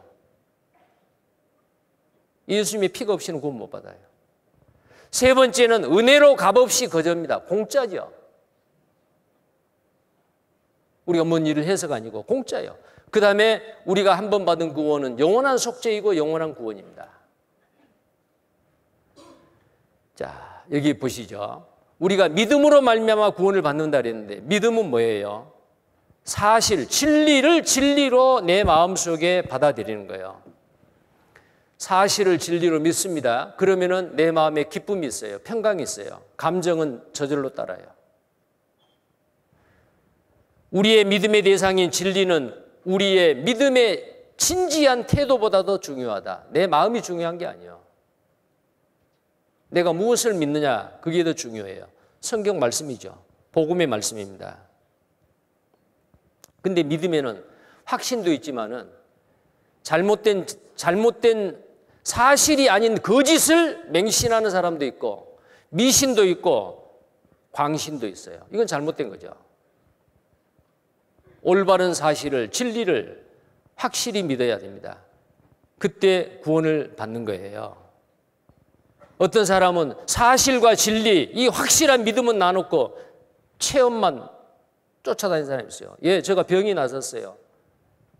예수님의 피가 없이는 구원 못 받아요. 세 번째는 은혜로 값없이 거저입니다. 공짜죠. 우리가 뭔 일을 해서가 아니고 공짜예요. 그 다음에 우리가 한 번 받은 구원은 영원한 속죄이고 영원한 구원입니다. 자, 여기 보시죠. 우리가 믿음으로 말미암아 구원을 받는다 그랬는데 믿음은 뭐예요? 사실, 진리를 진리로 내 마음속에 받아들이는 거예요. 사실을 진리로 믿습니다. 그러면은 내 마음에 기쁨이 있어요. 평강이 있어요. 감정은 저절로 따라요. 우리의 믿음의 대상인 진리는 우리의 믿음의 진지한 태도보다 더 중요하다. 내 마음이 중요한 게 아니에요. 내가 무엇을 믿느냐, 그게 더 중요해요. 성경 말씀이죠. 복음의 말씀입니다. 근데 믿음에는 확신도 있지만은 잘못된 사실이 아닌 거짓을 맹신하는 사람도 있고 미신도 있고 광신도 있어요. 이건 잘못된 거죠. 올바른 사실을, 진리를 확실히 믿어야 됩니다. 그때 구원을 받는 거예요. 어떤 사람은 사실과 진리, 이 확실한 믿음은 나눴고 체험만 쫓아다니는 사람이 있어요. 예, 제가 병이 났었어요.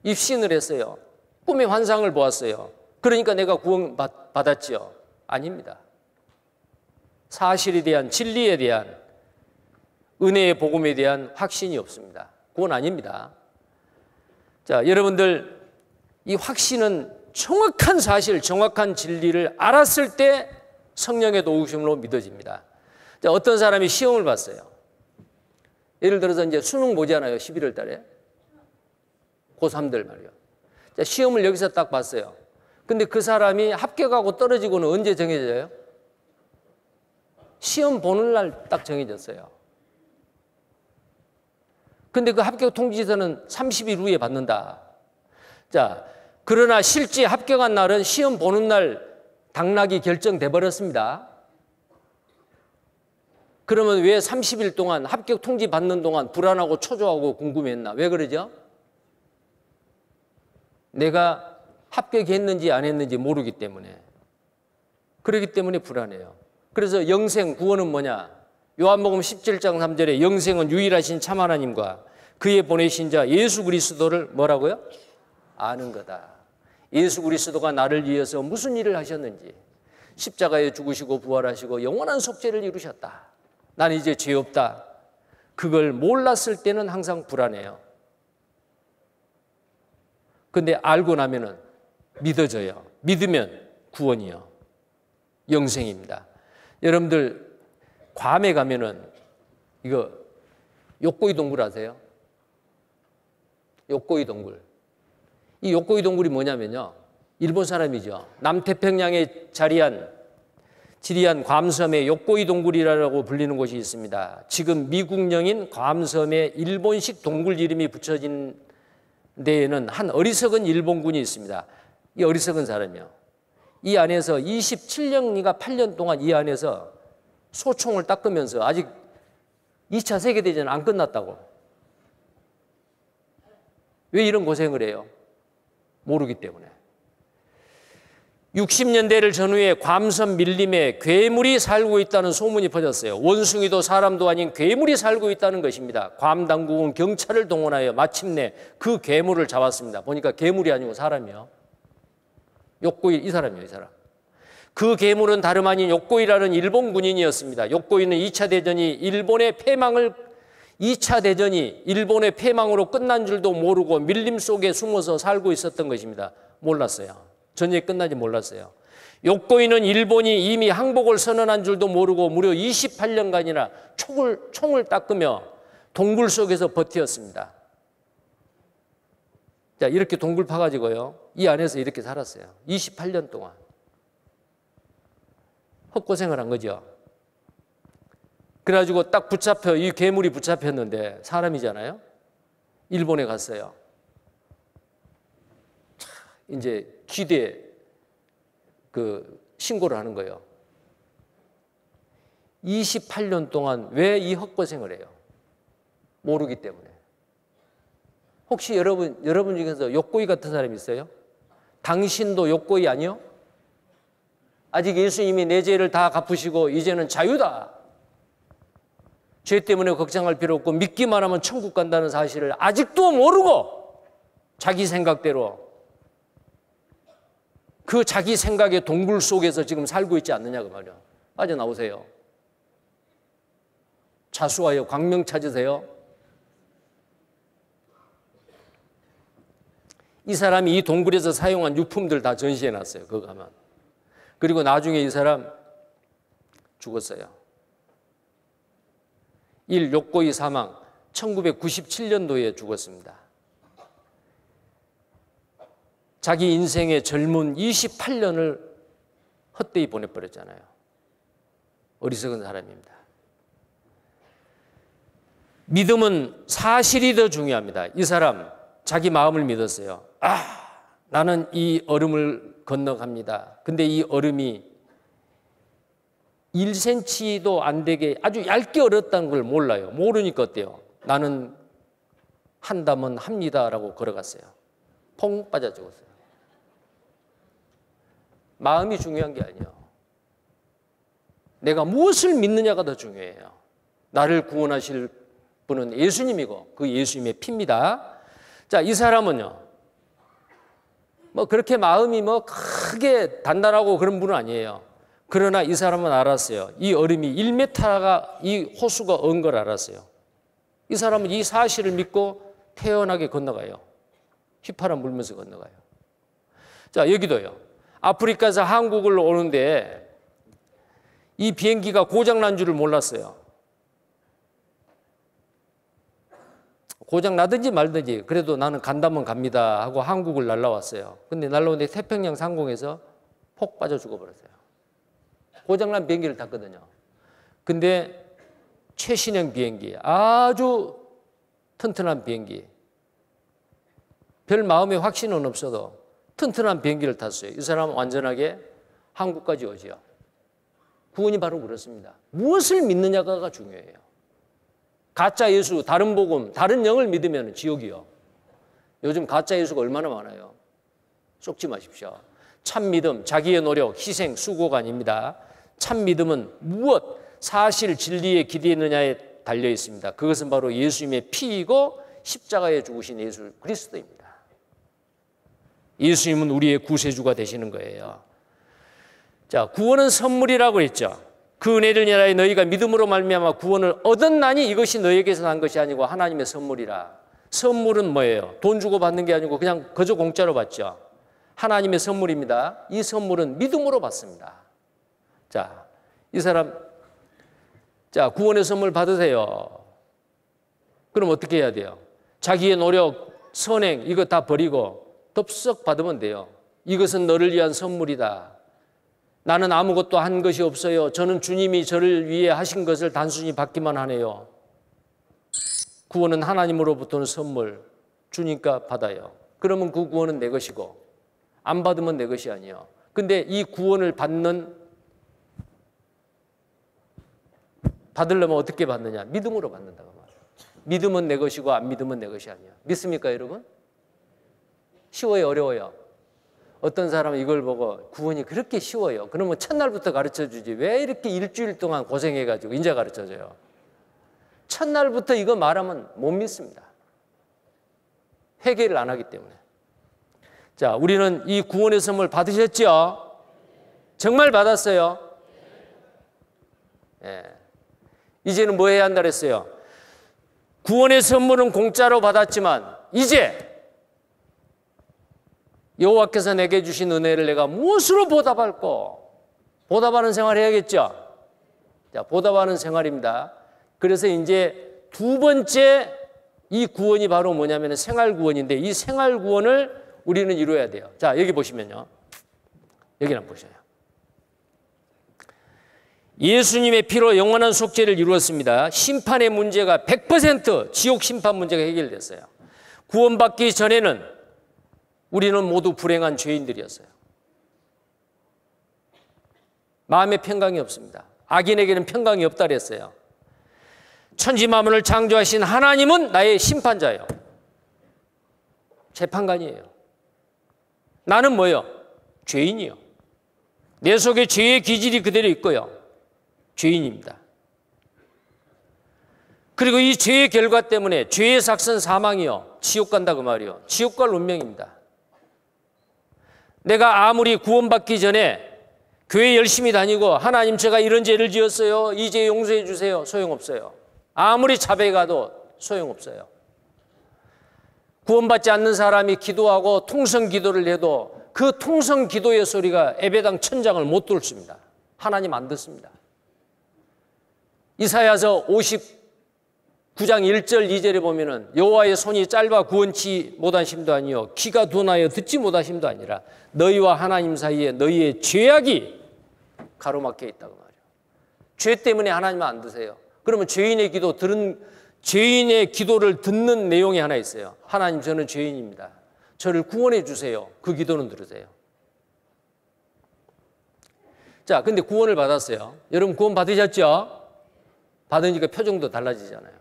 입신을 했어요. 꿈의 환상을 보았어요. 그러니까 내가 구원 받았지요. 아닙니다. 사실에 대한, 진리에 대한, 은혜의 복음에 대한 확신이 없습니다. 그건 아닙니다. 자, 여러분들, 이 확신은 정확한 사실, 정확한 진리를 알았을 때 성령의 도우심으로 믿어집니다. 자, 어떤 사람이 시험을 봤어요. 예를 들어서 이제 수능 보잖아요. 11월 달에. 고3들 말이요. 자, 시험을 여기서 딱 봤어요. 근데 그 사람이 합격하고 떨어지고는 언제 정해져요? 시험 보는 날 딱 정해졌어요. 근데 그 합격 통지서는 30일 후에 받는다. 자, 그러나 실제 합격한 날은 시험 보는 날 당락이 결정돼 버렸습니다. 그러면 왜 30일 동안 합격 통지 받는 동안 불안하고 초조하고 궁금했나? 왜 그러죠? 내가 합격했는지 안 했는지 모르기 때문에. 그렇기 때문에 불안해요. 그래서 영생, 구원은 뭐냐? 요한복음 17장 3절에 영생은 유일하신 참 하나님과 그의 보내신 자 예수 그리스도를 뭐라고요? 아는 거다. 예수 그리스도가 나를 위해서 무슨 일을 하셨는지, 십자가에 죽으시고 부활하시고 영원한 속죄를 이루셨다. 나는 이제 죄 없다. 그걸 몰랐을 때는 항상 불안해요. 근데 알고 나면은 믿어져요. 믿으면 구원이요. 영생입니다. 여러분들 괌에 가면은 이거 요코이 동굴 아세요? 요코이 동굴. 이 요코이 동굴이 뭐냐면요. 일본 사람이죠. 남태평양에 지리한 괌섬에 요코이 동굴이라고 불리는 곳이 있습니다. 지금 미국령인 괌섬에 일본식 동굴 이름이 붙여진 데에는 한 어리석은 일본군이 있습니다. 이 어리석은 사람이요. 이 안에서 27년인가 8년 동안 이 안에서 소총을 닦으면서 아직 2차 세계대전 안 끝났다고. 왜 이런 고생을 해요? 모르기 때문에. 60년대를 전후에 괌섬 밀림에 괴물이 살고 있다는 소문이 퍼졌어요. 원숭이도 사람도 아닌 괴물이 살고 있다는 것입니다. 괌 당국은 경찰을 동원하여 마침내 그 괴물을 잡았습니다. 보니까 괴물이 아니고 사람이요. 요코이, 이 사람이요, 이 사람. 그 괴물은 다름 아닌 요코이라는 일본 군인이었습니다. 요코이는 2차 대전이 일본의 패망으로 끝난 줄도 모르고 밀림 속에 숨어서 살고 있었던 것입니다. 몰랐어요. 전쟁이 끝난지 몰랐어요. 요코이는 일본이 이미 항복을 선언한 줄도 모르고 무려 28년간이나 총을 닦으며 동굴 속에서 버티었습니다. 자, 이렇게 동굴 파가지고요. 이 안에서 이렇게 살았어요. 28년 동안. 헛고생을 한 거죠. 그래가지고 딱 이 괴물이 붙잡혔는데 사람이잖아요. 일본에 갔어요. 이제 기대에 신고를 하는 거예요. 28년 동안 왜 이 헛고생을 해요? 모르기 때문에. 혹시 여러분 중에서 요코이 같은 사람 있어요? 당신도 요코이 아니요? 아직 예수님이 내 죄를 다 갚으시고 이제는 자유다. 죄 때문에 걱정할 필요 없고 믿기만 하면 천국 간다는 사실을 아직도 모르고 자기 생각대로 그 자기 생각의 동굴 속에서 지금 살고 있지 않느냐고 말이야. 빠져나오세요. 자수하여 광명 찾으세요. 이 사람이 이 동굴에서 사용한 유품들 다 전시해 놨어요. 그거 가면. 그리고 나중에 이 사람 죽었어요. 요코이 사망 1997년도에 죽었습니다. 자기 인생의 젊은 28년을 헛되이 보내버렸잖아요. 어리석은 사람입니다. 믿음은 사실이 더 중요합니다. 이 사람 자기 마음을 믿었어요. 나는 이 얼음을 건너갑니다. 근데 이 얼음이 1cm도 안 되게 아주 얇게 얼었다는 걸 몰라요. 모르니까 어때요? 나는 한다면 합니다라고 걸어갔어요. 펑 빠져 죽었어요. 마음이 중요한 게 아니에요. 내가 무엇을 믿느냐가 더 중요해요. 나를 구원하실 분은 예수님이고 그 예수님의 피입니다. 자, 이 사람은요, 뭐 그렇게 마음이 뭐 크게 단단하고 그런 분은 아니에요. 그러나 이 사람은 알았어요. 이 얼음이 1m가 이 호수가 언 걸 알았어요. 이 사람은 이 사실을 믿고 태연하게 건너가요. 휘파람 불면서 건너가요. 자, 여기도요. 아프리카에서 한국을 오는데 이 비행기가 고장난 줄을 몰랐어요. 고장 나든지 말든지 그래도 나는 간다면 갑니다 하고 한국을 날라왔어요. 근데 날라오는데 태평양 상공에서 폭 빠져 죽어버렸어요. 고장난 비행기를 탔거든요. 근데 최신형 비행기, 아주 튼튼한 비행기, 별 마음의 확신은 없어도 튼튼한 비행기를 탔어요. 이 사람은 완전하게 한국까지 오지요. 구원이 바로 그렇습니다. 무엇을 믿느냐가 중요해요. 가짜 예수, 다른 복음, 다른 영을 믿으면 지옥이요. 요즘 가짜 예수가 얼마나 많아요. 속지 마십시오. 참 믿음, 자기의 노력, 희생, 수고가 아닙니다. 참 믿음은 무엇, 사실, 진리에 기대했느냐에 달려 있습니다. 그것은 바로 예수님의 피이고 십자가에 죽으신 예수 그리스도입니다. 예수님은 우리의 구세주가 되시는 거예요. 자, 구원은 선물이라고 했죠. 그 은혜를 인하여 너희가 믿음으로 말미암아 구원을 얻었나니 이것이 너희에게서 난 것이 아니고 하나님의 선물이라. 선물은 뭐예요? 돈 주고 받는 게 아니고 그냥 그저 공짜로 받죠. 하나님의 선물입니다. 이 선물은 믿음으로 받습니다. 자, 이 사람, 자, 구원의 선물 받으세요. 그럼 어떻게 해야 돼요? 자기의 노력, 선행 이거 다 버리고 덥석 받으면 돼요. 이것은 너를 위한 선물이다. 나는 아무것도 한 것이 없어요. 저는 주님이 저를 위해 하신 것을 단순히 받기만 하네요. 구원은 하나님으로부터는 선물, 주니까 받아요. 그러면 그 구원은 내 것이고 안 받으면 내 것이 아니에요. 근데 이 구원을 받으려면 어떻게 받느냐? 믿음으로 받는다고 말이에요. 믿으면 내 것이고 안 믿으면 내 것이 아니에요. 믿습니까, 여러분? 쉬워요, 어려워요? 어떤 사람은 이걸 보고 구원이 그렇게 쉬워요. 그러면 첫날부터 가르쳐주지. 왜 이렇게 일주일 동안 고생해가지고 이제 가르쳐줘요. 첫날부터 이거 말하면 못 믿습니다. 회개를 안 하기 때문에. 자, 우리는 이 구원의 선물 받으셨죠? 정말 받았어요? 예. 이제는 뭐 해야 한다 그랬어요? 구원의 선물은 공짜로 받았지만 이제 여호와께서 내게 주신 은혜를 내가 무엇으로 보답할꼬? 보답하는 생활을 해야겠죠? 자, 보답하는 생활입니다. 그래서 이제 두 번째 이 구원이 바로 뭐냐면 생활구원인데 이 생활구원을 우리는 이루어야 돼요. 자, 여기 보시면요. 여기나 보셔요. 예수님의 피로 영원한 속죄를 이루었습니다. 심판의 문제가 100% 지옥 심판 문제가 해결됐어요. 구원받기 전에는 우리는 모두 불행한 죄인들이었어요. 마음에 평강이 없습니다. 악인에게는 평강이 없다 그랬어요. 천지 만물을 창조하신 하나님은 나의 심판자예요. 재판관이에요. 나는 뭐예요? 죄인이요. 내 속에 죄의 기질이 그대로 있고요. 죄인입니다. 그리고 이 죄의 결과 때문에 죄의 삭선 사망이요. 지옥 간다 그 말이요. 지옥 갈 운명입니다. 내가 아무리 구원받기 전에 교회 열심히 다니고 하나님 제가 이런 죄를 지었어요. 이 죄 용서해 주세요. 소용없어요. 아무리 자백해도 소용없어요. 구원받지 않는 사람이 기도하고 통성 기도를 해도 그 통성 기도의 소리가 에베당 천장을 못 뚫습니다. 하나님 안 듣습니다. 이사야서 59장 1절 2절에 보면은 여호와의 손이 짧아 구원치 못하심도 아니요 귀가 둔하여 듣지 못하심도 아니라 너희와 하나님 사이에 너희의 죄악이 가로막혀 있다고 말이에요. 죄 때문에 하나님 안 드세요. 그러면 죄인의 기도를 듣는 내용이 하나 있어요. 하나님 저는 죄인입니다. 저를 구원해 주세요. 그 기도는 들으세요. 자, 근데 구원을 받았어요. 여러분 구원 받으셨죠? 받으니까 표정도 달라지잖아요.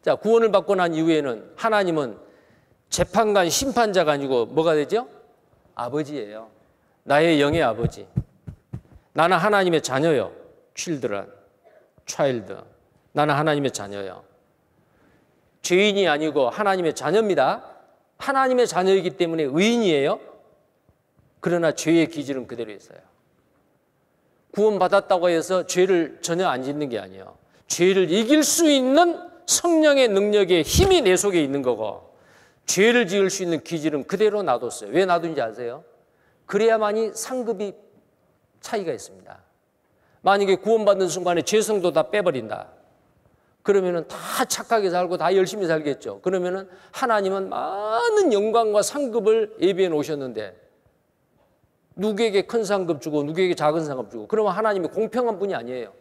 자, 구원을 받고 난 이후에는 하나님은 재판관, 심판자가 아니고 뭐가 되죠? 아버지예요. 나의 영의 아버지. 나는 하나님의 자녀요. children, child. 나는 하나님의 자녀요. 죄인이 아니고 하나님의 자녀입니다. 하나님의 자녀이기 때문에 의인이에요. 그러나 죄의 기질은 그대로 있어요. 구원받았다고 해서 죄를 전혀 안 짓는 게 아니에요. 죄를 이길 수 있는 성령의 능력의 힘이 내 속에 있는 거고, 죄를 지을 수 있는 기질은 그대로 놔뒀어요. 왜 놔둔지 아세요? 그래야만이 상급이 차이가 있습니다. 만약에 구원받는 순간에 죄성도 다 빼버린다. 그러면은 다 착하게 살고 다 열심히 살겠죠. 그러면은 하나님은 많은 영광과 상급을 예비해 놓으셨는데 누구에게 큰 상급 주고 누구에게 작은 상급 주고, 그러면 하나님이 공평한 분이 아니에요.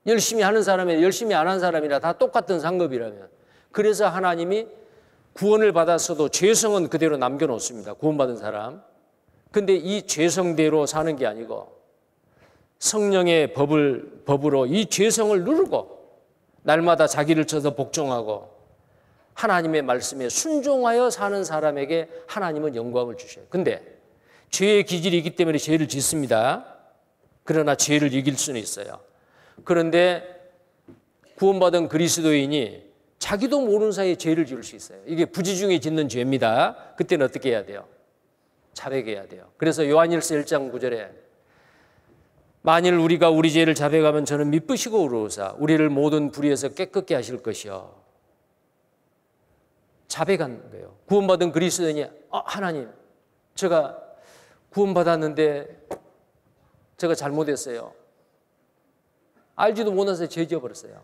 열심히 하는 사람이 열심히 안 한 사람이라 다 똑같은 상급이라면, 그래서 하나님이 구원을 받았어도 죄성은 그대로 남겨놓습니다. 구원받은 사람. 근데 이 죄성대로 사는 게 아니고 성령의 법으로 이 죄성을 누르고 날마다 자기를 쳐서 복종하고 하나님의 말씀에 순종하여 사는 사람에게 하나님은 영광을 주셔요. 근데 죄의 기질이 있기 때문에 죄를 짓습니다. 그러나 죄를 이길 수는 있어요. 그런데 구원받은 그리스도인이 자기도 모르는 사이에 죄를 지을 수 있어요. 이게 부지 중에 짓는 죄입니다. 그때는 어떻게 해야 돼요? 자백해야 돼요. 그래서 요한일서 1장 9절에 만일 우리가 우리 죄를 자백하면 저는 미쁘시고 의로우사 우리를 모든 불의에서 깨끗게 하실 것이요. 자백한 거예요. 구원받은 그리스도인이 하나님, 제가 구원받았는데 제가 잘못했어요. 알지도 못해서 죄 지어버렸어요.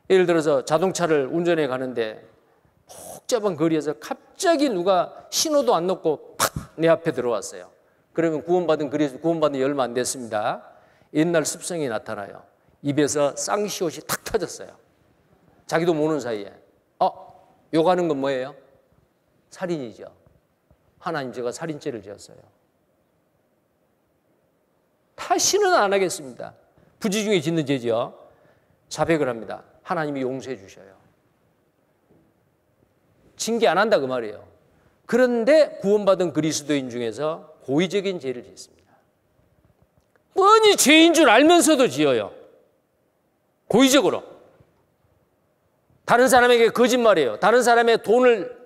예를 들어서 자동차를 운전해 가는데 복잡한 거리에서 갑자기 누가 신호도 안 넣고 팍 내 앞에 들어왔어요. 그러면 구원받은 지 얼마 안 됐습니다. 옛날 습성이 나타나요. 입에서 쌍시옷이 탁 터졌어요. 자기도 모르는 사이에. 욕하는 건 뭐예요? 살인이죠. 하나님, 제가 살인죄를 지었어요. 다시는 안 하겠습니다. 부지 중에 짓는 죄죠. 자백을 합니다. 하나님이 용서해 주셔요. 징계 안 한다 그 말이에요. 그런데 구원받은 그리스도인 중에서 고의적인 죄를 짓습니다. 뻔히 죄인 줄 알면서도 지어요. 고의적으로. 다른 사람에게 거짓말해요. 다른 사람의 돈을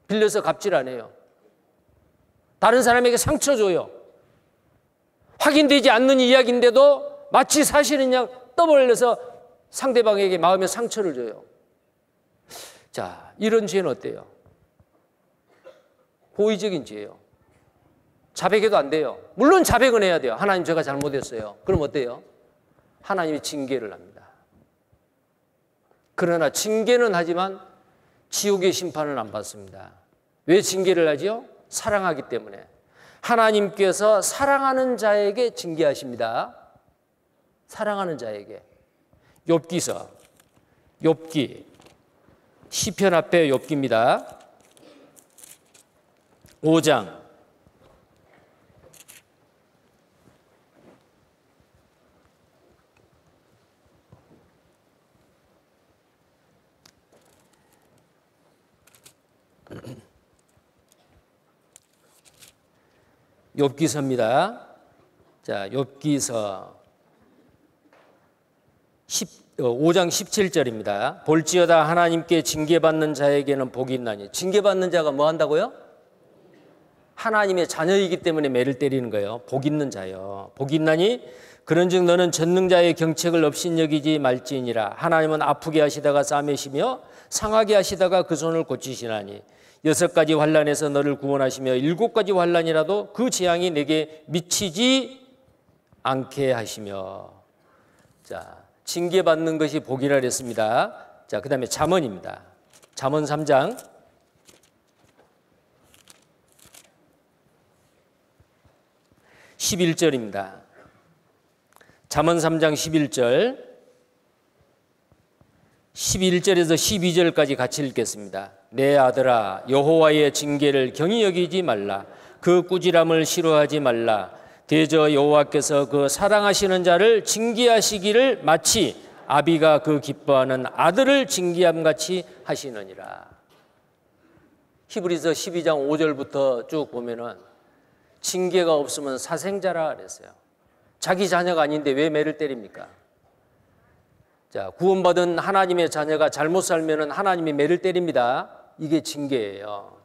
빌려서 갑질 안 해요. 다른 사람에게 상처 줘요. 확인되지 않는 이야기인데도 마치 사실인 양 떠벌려서 상대방에게 마음의 상처를 줘요. 자, 이런 죄는 어때요? 고의적인 죄예요. 자백해도 안 돼요. 물론 자백은 해야 돼요. 하나님, 제가 잘못했어요. 그럼 어때요? 하나님이 징계를 합니다. 그러나 징계는 하지만 지옥의 심판은 안 받습니다. 왜 징계를 하지요? 사랑하기 때문에. 하나님께서 사랑하는 자에게 징계하십니다. 사랑하는 자에게. 욥기서, 욥기, 시편 앞에 욥기입니다. 5장 5장 17절입니다. 볼지어다 하나님께 징계받는 자에게는 복이 있나니. 징계받는 자가 뭐 한다고요? 하나님의 자녀이기 때문에 매를 때리는 거예요. 복 있는 자요. 복이 있나니 그런즉 너는 전능자의 경책을 업신여기지 말지니라. 하나님은 아프게 하시다가 싸매시며 상하게 하시다가 그 손을 고치시나니 6가지 환난에서 너를 구원하시며 7가지 환난이라도 그 재앙이 내게 미치지 않게 하시며. 자, 징계받는 것이 복이라 그랬습니다. 자, 그 다음에 잠언입니다. 잠언 3장 11절입니다. 잠언 3장 11절, 11절에서 12절까지 같이 읽겠습니다. 내 아들아, 여호와의 징계를 경히 여기지 말라. 그 꾸지람을 싫어하지 말라. 대저 여호와께서 그 사랑하시는 자를 징계하시기를 마치 아비가 그 기뻐하는 아들을 징계함같이 하시느니라. 히브리서 12장 5절부터 쭉 보면은 징계가 없으면 사생자라 그랬어요. 자기 자녀가 아닌데 왜 매를 때립니까? 자, 구원받은 하나님의 자녀가 잘못 살면은 하나님이 매를 때립니다. 이게 징계예요.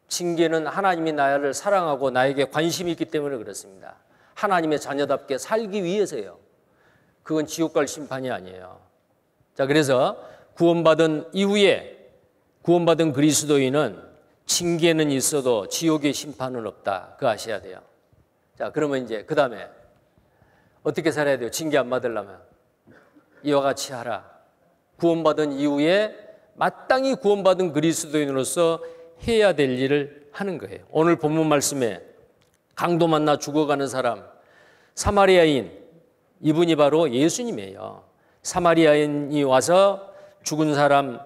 징계는 하나님이 나를 사랑하고 나에게 관심이 있기 때문에 그렇습니다. 하나님의 자녀답게 살기 위해서요. 그건 지옥 갈 심판이 아니에요. 자, 그래서 구원받은 이후에 구원받은 그리스도인은 징계는 있어도 지옥의 심판은 없다. 그거 아셔야 돼요. 자, 그러면 이제 그 다음에 어떻게 살아야 돼요? 징계 안 받으려면 이와 같이 하라. 구원받은 이후에 마땅히 구원받은 그리스도인으로서 해야 될 일을 하는 거예요. 오늘 본문 말씀에 강도 만나 죽어가는 사람, 사마리아인, 이분이 바로 예수님이에요. 사마리아인이 와서 죽은 사람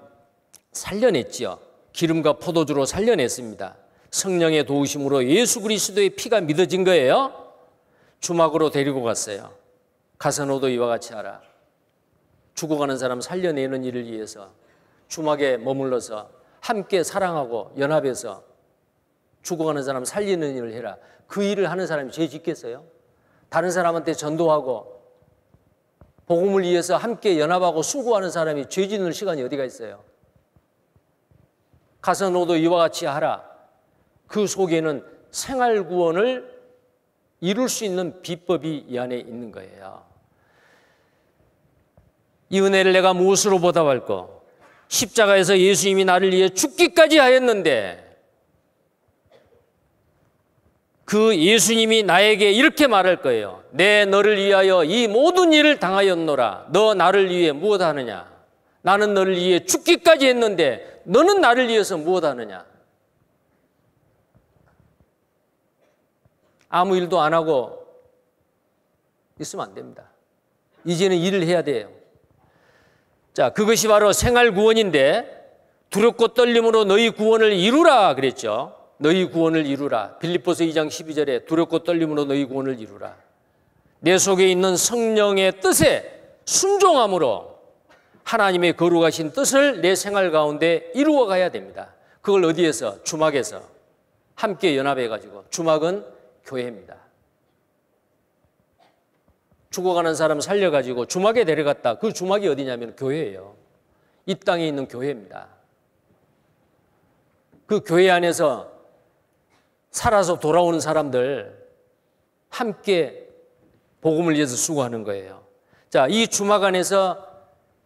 살려냈지요. 기름과 포도주로 살려냈습니다. 성령의 도우심으로 예수 그리스도의 피가 믿어진 거예요. 주막으로 데리고 갔어요. 가서 너도 이와 같이 하라. 죽어가는 사람 살려내는 일을 위해서 주막에 머물러서 함께 사랑하고 연합해서 죽어가는 사람 살리는 일을 해라. 그 일을 하는 사람이 죄 짓겠어요? 다른 사람한테 전도하고 복음을 위해서 함께 연합하고 수고하는 사람이 죄 짓는 시간이 어디가 있어요? 가서 너도 이와 같이 하라. 그 속에는 생활 구원을 이룰 수 있는 비법이 이 안에 있는 거예요. 이 은혜를 내가 무엇으로 보답할까? 십자가에서 예수님이 나를 위해 죽기까지 하였는데 그 예수님이 나에게 이렇게 말할 거예요. 내 너를 위하여 이 모든 일을 당하였노라. 너 나를 위해 무엇 하느냐? 나는 너를 위해 죽기까지 했는데 너는 나를 위해서 무엇 하느냐? 아무 일도 안 하고 있으면 안 됩니다. 이제는 일을 해야 돼요. 자, 그것이 바로 생활 구원인데 두렵고 떨림으로 너희 구원을 이루라 그랬죠. 너희 구원을 이루라. 빌립보서 2장 12절에 두렵고 떨림으로 너희 구원을 이루라. 내 속에 있는 성령의 뜻에 순종함으로 하나님의 거룩하신 뜻을 내 생활 가운데 이루어 가야 됩니다. 그걸 어디에서? 주막에서 함께 연합해가지고. 주막은 교회입니다. 죽어가는 사람 살려가지고 주막에 데려갔다. 그 주막이 어디냐면 교회예요. 이 땅에 있는 교회입니다. 그 교회 안에서 살아서 돌아오는 사람들 함께 복음을 위해서 수고하는 거예요. 자, 이 주막 안에서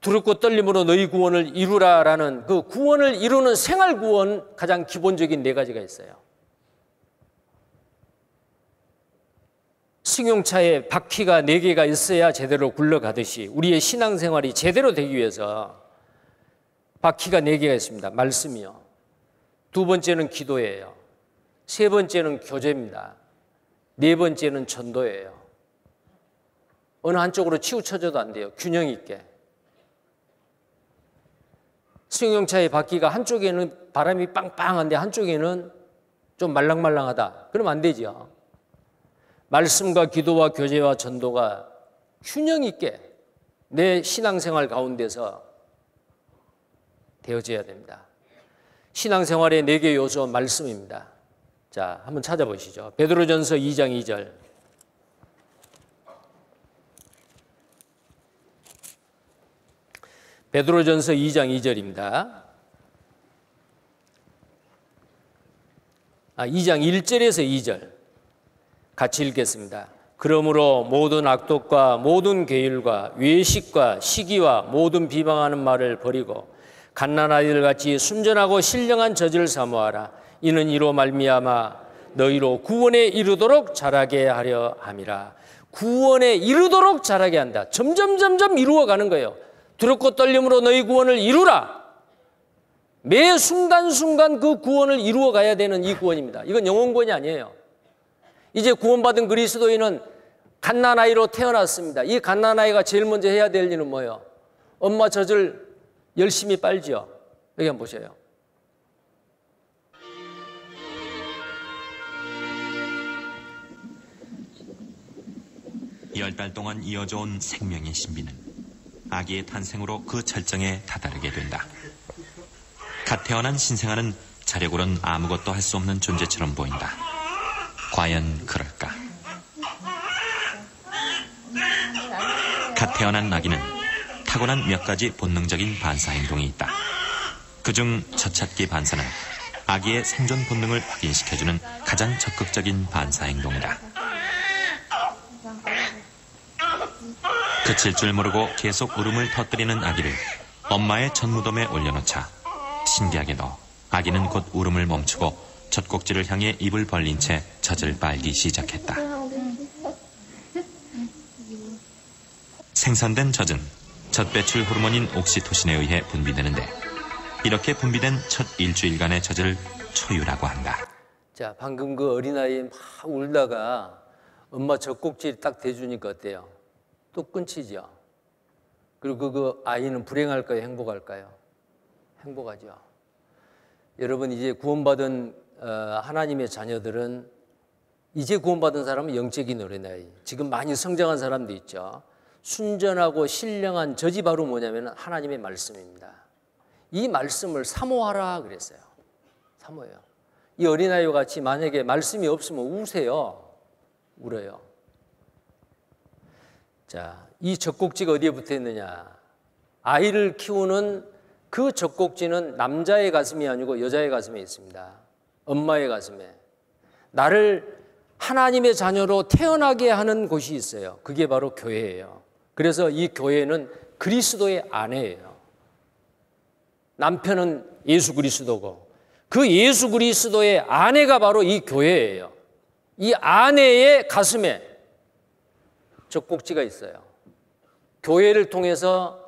두렵고 떨림으로 너희 구원을 이루라라는 그 구원을 이루는 생활 구원 가장 기본적인 네 가지가 있어요. 승용차에 바퀴가 4개가 있어야 제대로 굴러가듯이 우리의 신앙생활이 제대로 되기 위해서 바퀴가 4개가 있습니다. 말씀이요. 두 번째는 기도예요. 세 번째는 교제입니다. 네 번째는 전도예요. 어느 한쪽으로 치우쳐져도 안 돼요. 균형 있게. 승용차의 바퀴가 한쪽에는 바람이 빵빵한데 한쪽에는 좀 말랑말랑하다. 그러면 안 되죠. 말씀과 기도와 교제와 전도가 균형 있게 내 신앙생활 가운데서 되어져야 됩니다. 신앙생활의 4개 요소 말씀입니다. 자, 한번 찾아보시죠. 베드로전서 2장 2절. 베드로전서 2장 2절입니다. 2장 1절에서 2절 같이 읽겠습니다. 그러므로 모든 악독과 모든 계율과 외식과 시기와 모든 비방하는 말을 버리고 갓난아이들 같이 순전하고 신령한 젖을 사모하라. 이는 이로 말미암아 너희로 구원에 이르도록 자라게 하려 함이라. 구원에 이르도록 자라게 한다. 점점 이루어가는 거예요. 두렵고 떨림으로 너희 구원을 이루라. 매 순간순간 그 구원을 이루어 가야 되는 이 구원입니다. 이건 영혼 구원이 아니에요. 이제 구원받은 그리스도인은 갓난아이로 태어났습니다. 이 갓난아이가 제일 먼저 해야 될 일은 뭐예요? 엄마 젖을 열심히 빨죠. 여기 한번 보세요. 열 달 동안 이어져 온 생명의 신비는 아기의 탄생으로 그 절정에 다다르게 된다. 갓 갓 태어난 신생아는 자력으론 아무것도 할 수 없는 존재처럼 보인다. 과연 그럴까? 갓 태어난 아기는 타고난 몇 가지 본능적인 반사 행동이 있다. 그중 젖찾기 반사는 아기의 생존 본능을 확인시켜주는 가장 적극적인 반사 행동이다. 그칠 줄 모르고 계속 울음을 터뜨리는 아기를 엄마의 젖무덤에 올려놓자 신기하게도 아기는 곧 울음을 멈추고 젖꼭지를 향해 입을 벌린 채 젖을 빨기 시작했다. 생산된 젖은 젖 배출 호르몬인 옥시토신에 의해 분비되는데 이렇게 분비된 첫 일주일간의 젖을 초유라고 한다. 자, 방금 그 어린아이 막 울다가 엄마 젖꼭지를 딱 대주니까 어때요? 또 끊치죠. 그리고 그 아이는 불행할까요? 행복할까요? 행복하죠. 여러분, 이제 구원받은 하나님의 자녀들은, 이제 구원받은 사람은 영적인 어린아이, 지금 많이 성장한 사람도 있죠. 순전하고 신령한 젖이 바로 뭐냐면 하나님의 말씀입니다. 이 말씀을 사모하라 그랬어요. 사모해요. 이 어린아이와 같이 만약에 말씀이 없으면 우세요. 울어요. 자, 이 젖꼭지가 어디에 붙어 있느냐? 아이를 키우는 그 젖꼭지는 남자의 가슴이 아니고 여자의 가슴에 있습니다. 엄마의 가슴에. 나를 하나님의 자녀로 태어나게 하는 곳이 있어요. 그게 바로 교회예요. 그래서 이 교회는 그리스도의 아내예요. 남편은 예수 그리스도고 그 예수 그리스도의 아내가 바로 이 교회예요. 이 아내의 가슴에 젖꼭지가 있어요. 교회를 통해서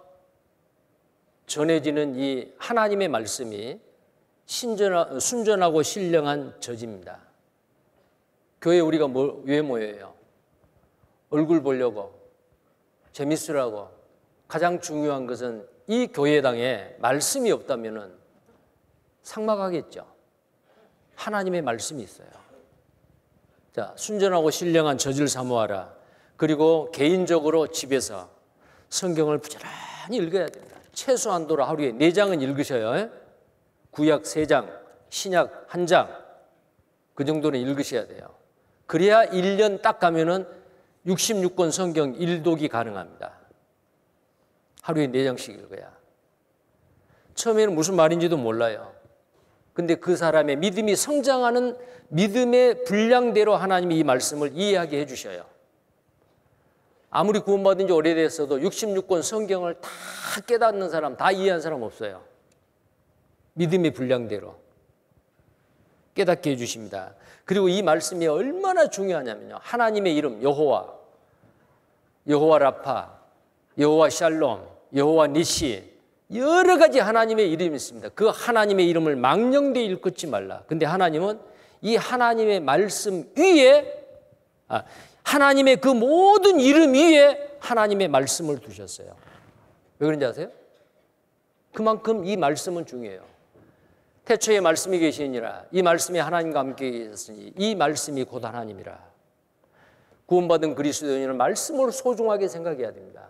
전해지는 이 하나님의 말씀이 순전하고 신령한 젖입니다. 교회에 우리가 왜 모여요? 얼굴 보려고, 재밌으라고. 가장 중요한 것은 이 교회당에 말씀이 없다면 삭막하겠죠. 하나님의 말씀이 있어요. 자, 순전하고 신령한 젖을 사모하라. 그리고 개인적으로 집에서 성경을 부지런히 읽어야 됩니다. 최소한도로 하루에 4장은 읽으셔요. 구약 3장, 신약 1장, 그 정도는 읽으셔야 돼요. 그래야 1년 딱 가면은 66권 성경 일독이 가능합니다. 하루에 4장씩 읽어야. 처음에는 무슨 말인지도 몰라요. 근데 그 사람의 믿음이 성장하는 믿음의 분량대로 하나님이 이 말씀을 이해하게 해주셔요. 아무리 구원받은 지 오래됐어도 66권 성경을 다 깨닫는 사람, 다 이해한 사람 없어요. 믿음의 분량대로 깨닫게 해주십니다. 그리고 이 말씀이 얼마나 중요하냐면요. 하나님의 이름 여호와, 여호와 라파, 여호와 샬롬, 여호와 니시, 여러 가지 하나님의 이름이 있습니다. 그 하나님의 이름을 망령되이 일컫지 말라. 근데 하나님은 이 하나님의 말씀 위에, 하나님의 그 모든 이름 위에 하나님의 말씀을 두셨어요. 왜 그런지 아세요? 그만큼 이 말씀은 중요해요. 태초에 말씀이 계시니라. 이 말씀이 하나님과 함께 계셨으니 이 말씀이 곧 하나님이라. 구원받은 그리스도인은 말씀을 소중하게 생각해야 됩니다.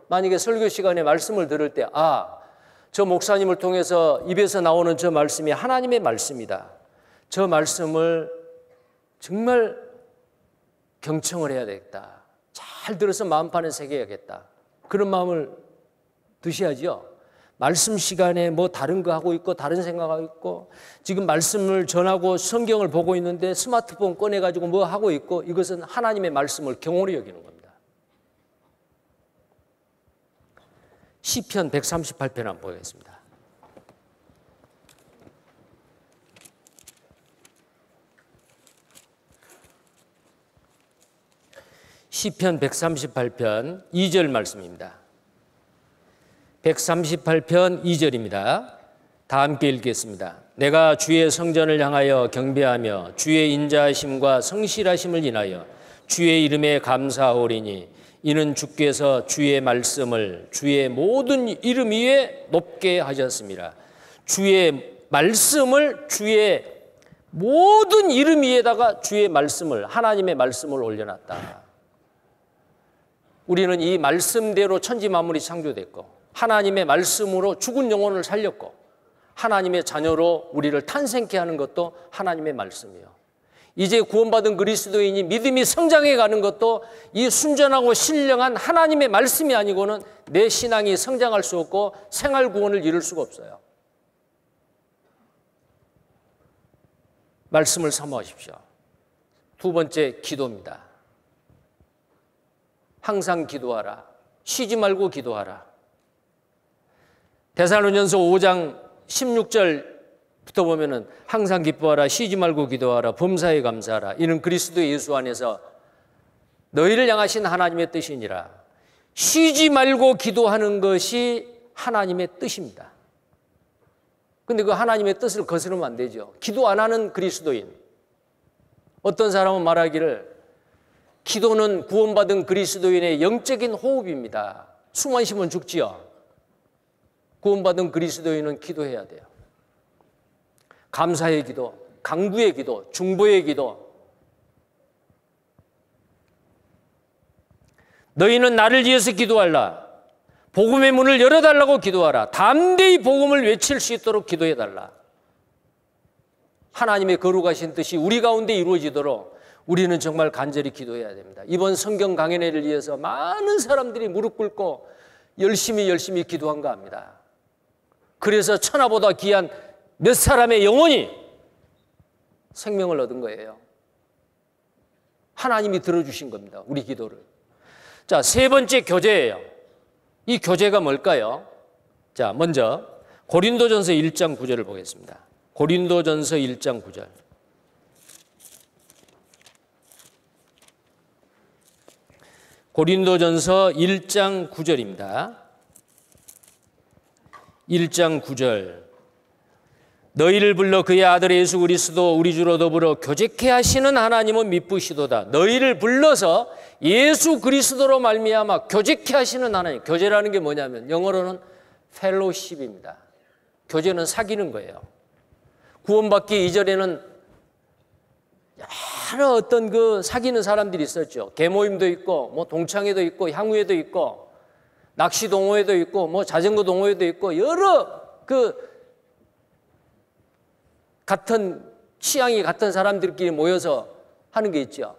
만약에 설교 시간에 말씀을 들을 때, 저 목사님을 통해서 입에서 나오는 저 말씀이 하나님의 말씀이다. 저 말씀을 정말 경청을 해야 되겠다. 잘 들어서 마음판에 새겨야겠다. 그런 마음을 드셔야죠. 말씀 시간에 뭐 다른 거 하고 있고 다른 생각하고 있고 지금 말씀을 전하고 성경을 보고 있는데 스마트폰 꺼내가지고 뭐 하고 있고 이것은 하나님의 말씀을 경홀히 여기는 겁니다. 시편 138편 한번 보겠습니다. 시편 138편 2절 말씀입니다. 138편 2절입니다. 다 함께 읽겠습니다. 내가 주의 성전을 향하여 경배하며 주의 인자하심과 성실하심을 인하여 주의 이름에 감사하오리니 이는 주께서 주의 말씀을 주의 모든 이름 위에 높게 하셨습니다. 주의 말씀을 주의 모든 이름 위에다가 주의 말씀을, 하나님의 말씀을 올려놨다. 우리는 이 말씀대로 천지 만물이 창조됐고 하나님의 말씀으로 죽은 영혼을 살렸고 하나님의 자녀로 우리를 탄생케 하는 것도 하나님의 말씀이에요. 이제 구원받은 그리스도인이 믿음이 성장해 가는 것도 이 순전하고 신령한 하나님의 말씀이 아니고는 내 신앙이 성장할 수 없고 생활 구원을 이룰 수가 없어요. 말씀을 사모하십시오. 두 번째, 기도입니다. 항상 기도하라. 쉬지 말고 기도하라. 데살로니가서 5장 16절부터 보면은 항상 기뻐하라, 쉬지 말고 기도하라, 범사에 감사하라. 이는 그리스도 예수 안에서 너희를 향하신 하나님의 뜻이니라. 쉬지 말고 기도하는 것이 하나님의 뜻입니다. 근데 그 하나님의 뜻을 거스르면 안 되죠. 기도 안 하는 그리스도인. 어떤 사람은 말하기를 기도는 구원받은 그리스도인의 영적인 호흡입니다. 숨만 쉬면 죽지요. 구원받은 그리스도인은 기도해야 돼요. 감사의 기도, 강구의 기도, 중보의 기도. 너희는 나를 위해서 기도하라. 복음의 문을 열어달라고 기도하라. 담대히 복음을 외칠 수 있도록 기도해달라. 하나님의 거룩하신 뜻이 우리 가운데 이루어지도록 우리는 정말 간절히 기도해야 됩니다. 이번 성경 강연회를 위해서 많은 사람들이 무릎 꿇고 열심히 기도한가 합니다. 그래서 천하보다 귀한 몇 사람의 영혼이 생명을 얻은 거예요. 하나님이 들어주신 겁니다. 우리 기도를. 자, 세 번째 교제예요. 이 교제가 뭘까요? 자, 먼저 고린도전서 1장 9절을 보겠습니다. 고린도전서 1장 9절. 고린도전서 1장 9절입니다. 1장 9절. 너희를 불러 그의 아들 예수 그리스도 우리 주로 더불어 교제케 하시는 하나님은 미쁘시도다. 너희를 불러서 예수 그리스도로 말미암아 교제케 하시는 하나님. 교제라는 게 뭐냐면 영어로는 펠로십입니다. 교제는 사귀는 거예요. 구원받기 이전에는 여러 어떤 그 사귀는 사람들이 있었죠. 계모임도 있고 뭐 동창회도 있고 향후회도 있고 낚시 동호회도 있고 뭐 자전거 동호회도 있고 여러 그 같은 취향이 같은 사람들끼리 모여서 하는 게 있죠.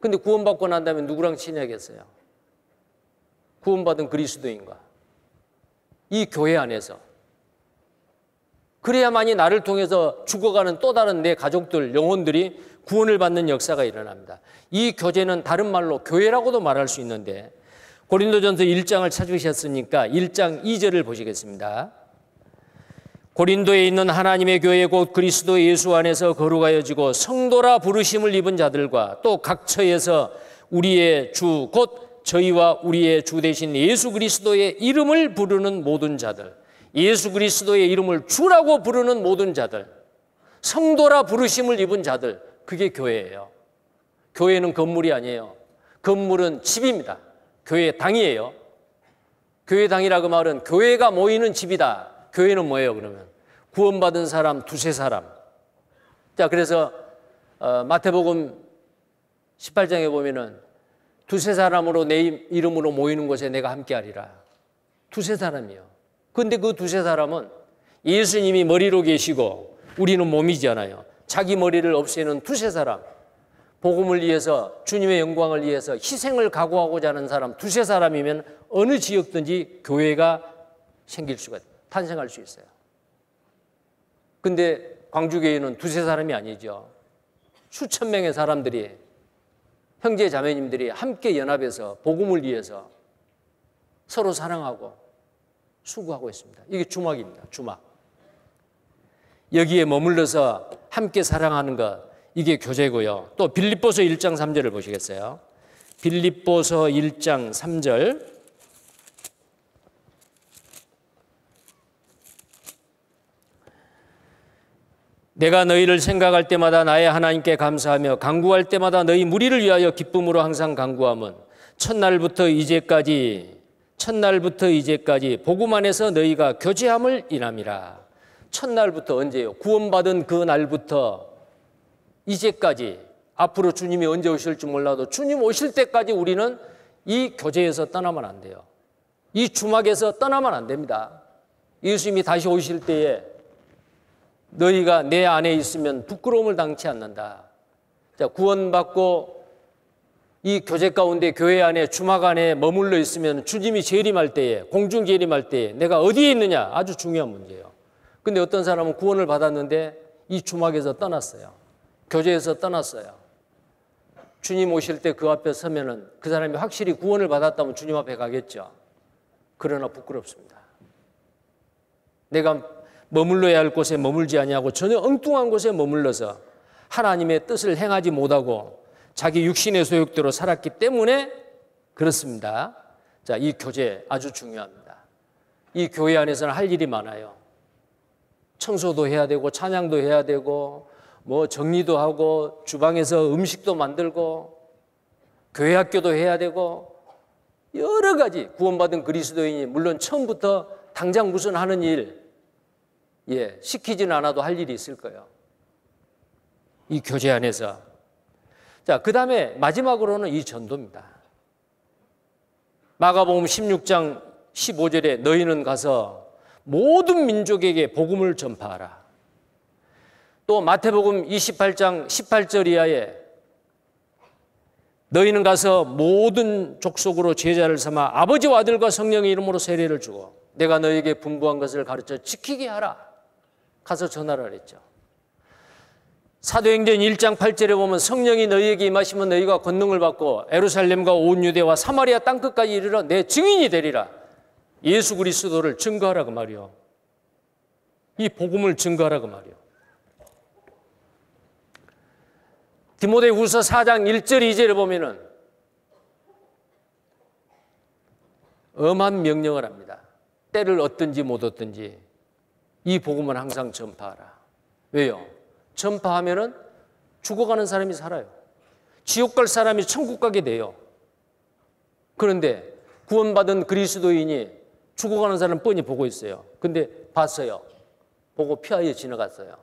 근데 구원받고 난 다음에 누구랑 친하겠어요? 구원받은 그리스도인과 이 교회 안에서. 그래야만이 나를 통해서 죽어가는 또 다른 내 가족들, 영혼들이 구원을 받는 역사가 일어납니다. 이 교제는 다른 말로 교회라고도 말할 수 있는데 고린도전서 1장을 찾으셨으니까 1장 2절을 보시겠습니다. 고린도에 있는 하나님의 교회 곧 그리스도 예수 안에서 거룩하여지고 성도라 부르심을 입은 자들과 또 각 처에서 우리의 주 곧 저희와 우리의 주 되신 예수 그리스도의 이름을 부르는 모든 자들, 예수 그리스도의 이름을 주라고 부르는 모든 자들, 성도라 부르심을 입은 자들, 그게 교회예요. 교회는 건물이 아니에요. 건물은 집입니다. 교회 당이에요. 교회 당이라고 말은 교회가 모이는 집이다. 교회는 뭐예요, 그러면? 구원받은 사람, 두세 사람. 자, 그래서 마태복음 18장에 보면은 두세 사람으로 내 이름으로 모이는 곳에 내가 함께하리라. 두세 사람이요. 그런데 그 두세 사람은 예수님이 머리로 계시고 우리는 몸이잖아요. 자기 머리를 없애는 두세 사람. 복음을 위해서 주님의 영광을 위해서 희생을 각오하고자 하는 사람 두세 사람이면 어느 지역든지 교회가 생길 수가 탄생할 수 있어요. 근데 광주교회는 두세 사람이 아니죠. 수천 명의 사람들이 형제 자매님들이 함께 연합해서 복음을 위해서 서로 사랑하고 수고하고 있습니다. 이게 주막입니다. 주막. 여기에 머물러서 함께 사랑하는 것, 이게 교제고요. 또 빌립보서 1장 3절을 보시겠어요? 빌립보서 1장 3절. 내가 너희를 생각할 때마다 나의 하나님께 감사하며 간구할 때마다 너희 무리를 위하여 기쁨으로 항상 간구함은 첫날부터 이제까지 복음 안에서 너희가 교제함을 인함이라. 첫날부터 언제요? 구원받은 그 날부터 이제까지, 앞으로 주님이 언제 오실지 몰라도 주님 오실 때까지 우리는 이 교제에서 떠나면 안 돼요. 이 주막에서 떠나면 안 됩니다. 예수님이 다시 오실 때에 너희가 내 안에 있으면 부끄러움을 당치 않는다. 자, 구원받고 이 교제 가운데 교회 안에 주막 안에 머물러 있으면 주님이 재림할 때에 공중 재림할 때에 내가 어디에 있느냐 아주 중요한 문제예요. 근데 어떤 사람은 구원을 받았는데 이 주막에서 떠났어요. 교제에서 떠났어요. 주님 오실 때 그 앞에 서면은 그 사람이 확실히 구원을 받았다면 주님 앞에 가겠죠. 그러나 부끄럽습니다. 내가 머물러야 할 곳에 머물지 아니하고 전혀 엉뚱한 곳에 머물러서 하나님의 뜻을 행하지 못하고 자기 육신의 소욕대로 살았기 때문에 그렇습니다. 자, 이 교제 아주 중요합니다. 이 교회 안에서는 할 일이 많아요. 청소도 해야 되고 찬양도 해야 되고 뭐 정리도 하고 주방에서 음식도 만들고 교회 학교도 해야 되고 여러 가지 구원받은 그리스도인이 물론 처음부터 당장 무슨 하는 일 시키지는 않아도 할 일이 있을 거예요. 이 교제 안에서. 자, 그 다음에 마지막으로는 이 전도입니다. 마가복음 16장 15절에 너희는 가서 모든 민족에게 복음을 전파하라. 또 마태복음 28장 18절 이하에 너희는 가서 모든 족속으로 제자를 삼아 아버지와 아들과 성령의 이름으로 세례를 주고 내가 너희에게 분부한 것을 가르쳐 지키게 하라. 가서 전하라 그랬죠. 사도행전 1장 8절에 보면 성령이 너희에게 임하시면 너희가 권능을 받고 예루살렘과 온 유대와 사마리아 땅끝까지 이르러 내 증인이 되리라. 예수 그리스도를 증거하라 그 말이요. 이 복음을 증거하라 그 말이요. 디모데후서 4장 1절 2절에 보면은 엄한 명령을 합니다. 때를 얻든지 못 얻든지 이 복음은 항상 전파하라. 왜요? 전파하면은 죽어가는 사람이 살아요. 지옥 갈 사람이 천국 가게 돼요. 그런데 구원받은 그리스도인이 죽어가는 사람 뻔히 보고 있어요. 근데 봤어요. 보고 피하여 지나갔어요.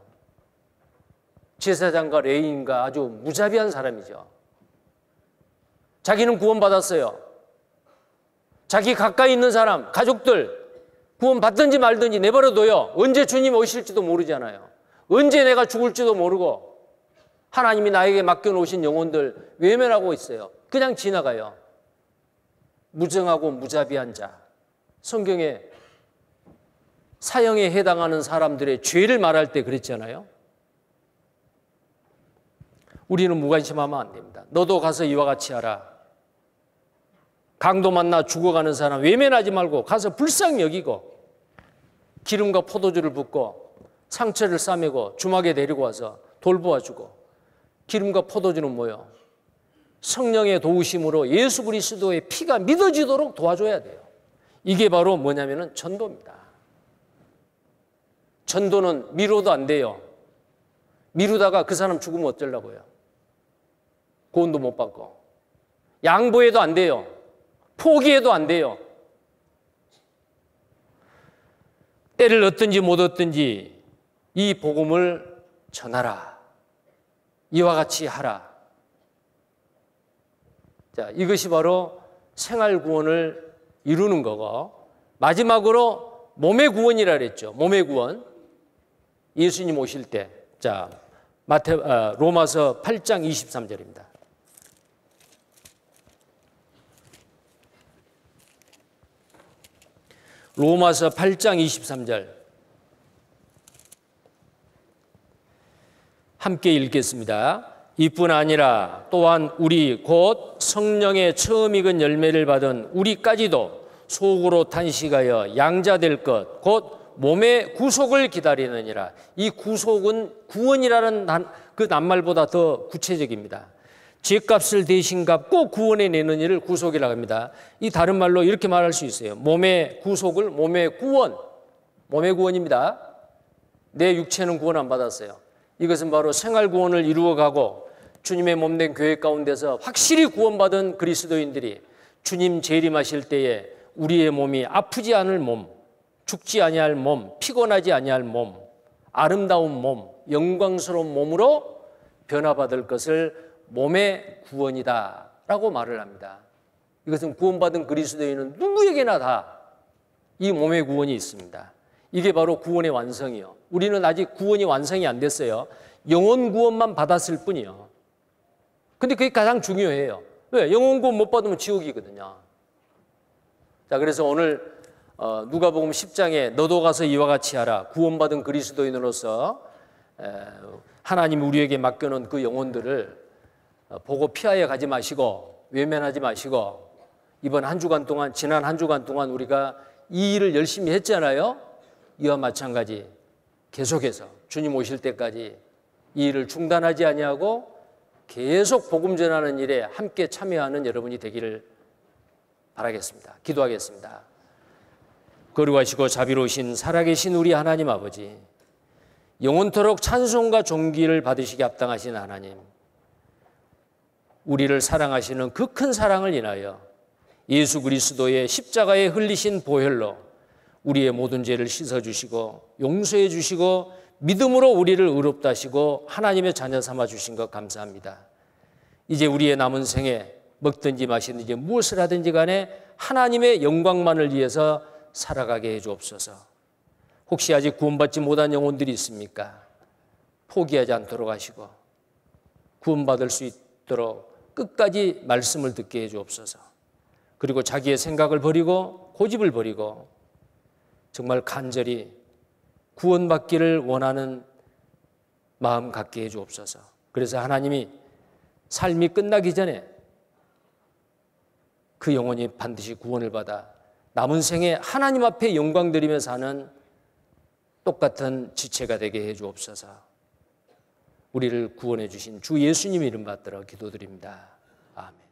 제사장과 레위인과 아주 무자비한 사람이죠. 자기는 구원받았어요. 자기 가까이 있는 사람, 가족들 구원받든지 말든지 내버려둬요. 언제 주님 오실지도 모르잖아요. 언제 내가 죽을지도 모르고 하나님이 나에게 맡겨놓으신 영혼들 외면하고 있어요. 그냥 지나가요. 무정하고 무자비한 자. 성경에 사형에 해당하는 사람들의 죄를 말할 때 그랬잖아요. 우리는 무관심하면 안 됩니다. 너도 가서 이와 같이 하라. 강도 만나 죽어가는 사람 외면하지 말고 가서 불쌍히 여기고 기름과 포도주를 붓고 상처를 싸매고 주막에 데리고 와서 돌보아주고 기름과 포도주는 뭐예요? 성령의 도우심으로 예수 그리스도의 피가 믿어지도록 도와줘야 돼요. 이게 바로 뭐냐면은 전도입니다. 전도는 미뤄도 안 돼요. 미루다가 그 사람 죽으면 어쩌려고요? 구원도 못 받고. 양보해도 안 돼요. 포기해도 안 돼요. 때를 얻든지 못 얻든지 이 복음을 전하라. 이와 같이 하라. 자, 이것이 바로 생활 구원을 이루는 거고 마지막으로 몸의 구원이라 그랬죠. 몸의 구원. 예수님 오실 때. 자, 로마서 8장 23절입니다. 로마서 8장 23절 함께 읽겠습니다. 이뿐 아니라 또한 우리 곧 성령의 처음 익은 열매를 받은 우리까지도 속으로 탄식하여 양자될 것 곧 몸의 구속을 기다리느니라. 이 구속은 구원이라는 그 낱말보다 더 구체적입니다. 죄값을 대신 갚고 구원해 내는 일을 구속이라고 합니다. 이 다른 말로 이렇게 말할 수 있어요. 몸의 구속을 몸의 구원, 몸의 구원입니다. 내 육체는 구원 안 받았어요. 이것은 바로 생활 구원을 이루어가고 주님의 몸된 교회 가운데서 확실히 구원받은 그리스도인들이 주님 재림하실 때에 우리의 몸이 아프지 않을 몸, 죽지 아니할 몸, 피곤하지 아니할 몸, 아름다운 몸, 영광스러운 몸으로 변화받을 것을 몸의 구원이다 라고 말을 합니다. 이것은 구원받은 그리스도인은 누구에게나 다 이 몸의 구원이 있습니다. 이게 바로 구원의 완성이요. 우리는 아직 구원이 완성이 안 됐어요. 영혼 구원만 받았을 뿐이요. 근데 그게 가장 중요해요. 왜? 영혼 구원 못 받으면 지옥이거든요. 자, 그래서 오늘 누가복음 10장에 너도 가서 이와 같이 하라. 구원받은 그리스도인으로서 하나님이 우리에게 맡겨놓은 그 영혼들을 보고 피하여 가지 마시고 외면하지 마시고 이번 한 주간 동안 지난 한 주간 동안 우리가 이 일을 열심히 했잖아요. 이와 마찬가지 계속해서 주님 오실 때까지 이 일을 중단하지 아니하고 계속 복음 전하는 일에 함께 참여하는 여러분이 되기를 바라겠습니다. 기도하겠습니다. 거룩하시고 자비로우신 살아계신 우리 하나님 아버지, 영원토록 찬송과 존귀를 받으시기 합당하신 하나님, 우리를 사랑하시는 그 큰 사랑을 인하여 예수 그리스도의 십자가에 흘리신 보혈로 우리의 모든 죄를 씻어주시고 용서해 주시고 믿음으로 우리를 의롭다 하시고 하나님의 자녀 삼아 주신 것 감사합니다. 이제 우리의 남은 생에 먹든지 마시든지 무엇을 하든지 간에 하나님의 영광만을 위해서 살아가게 해 주옵소서. 혹시 아직 구원받지 못한 영혼들이 있습니까? 포기하지 않도록 하시고 구원받을 수 있도록 끝까지 말씀을 듣게 해 주옵소서. 그리고 자기의 생각을 버리고 고집을 버리고 정말 간절히 구원받기를 원하는 마음 갖게 해 주옵소서. 그래서 하나님이 삶이 끝나기 전에 그 영혼이 반드시 구원을 받아 남은 생에 하나님 앞에 영광 드리며 사는 똑같은 지체가 되게 해 주옵소서. 우리를 구원해 주신 주 예수님 이름 받들어 기도드립니다. 아멘.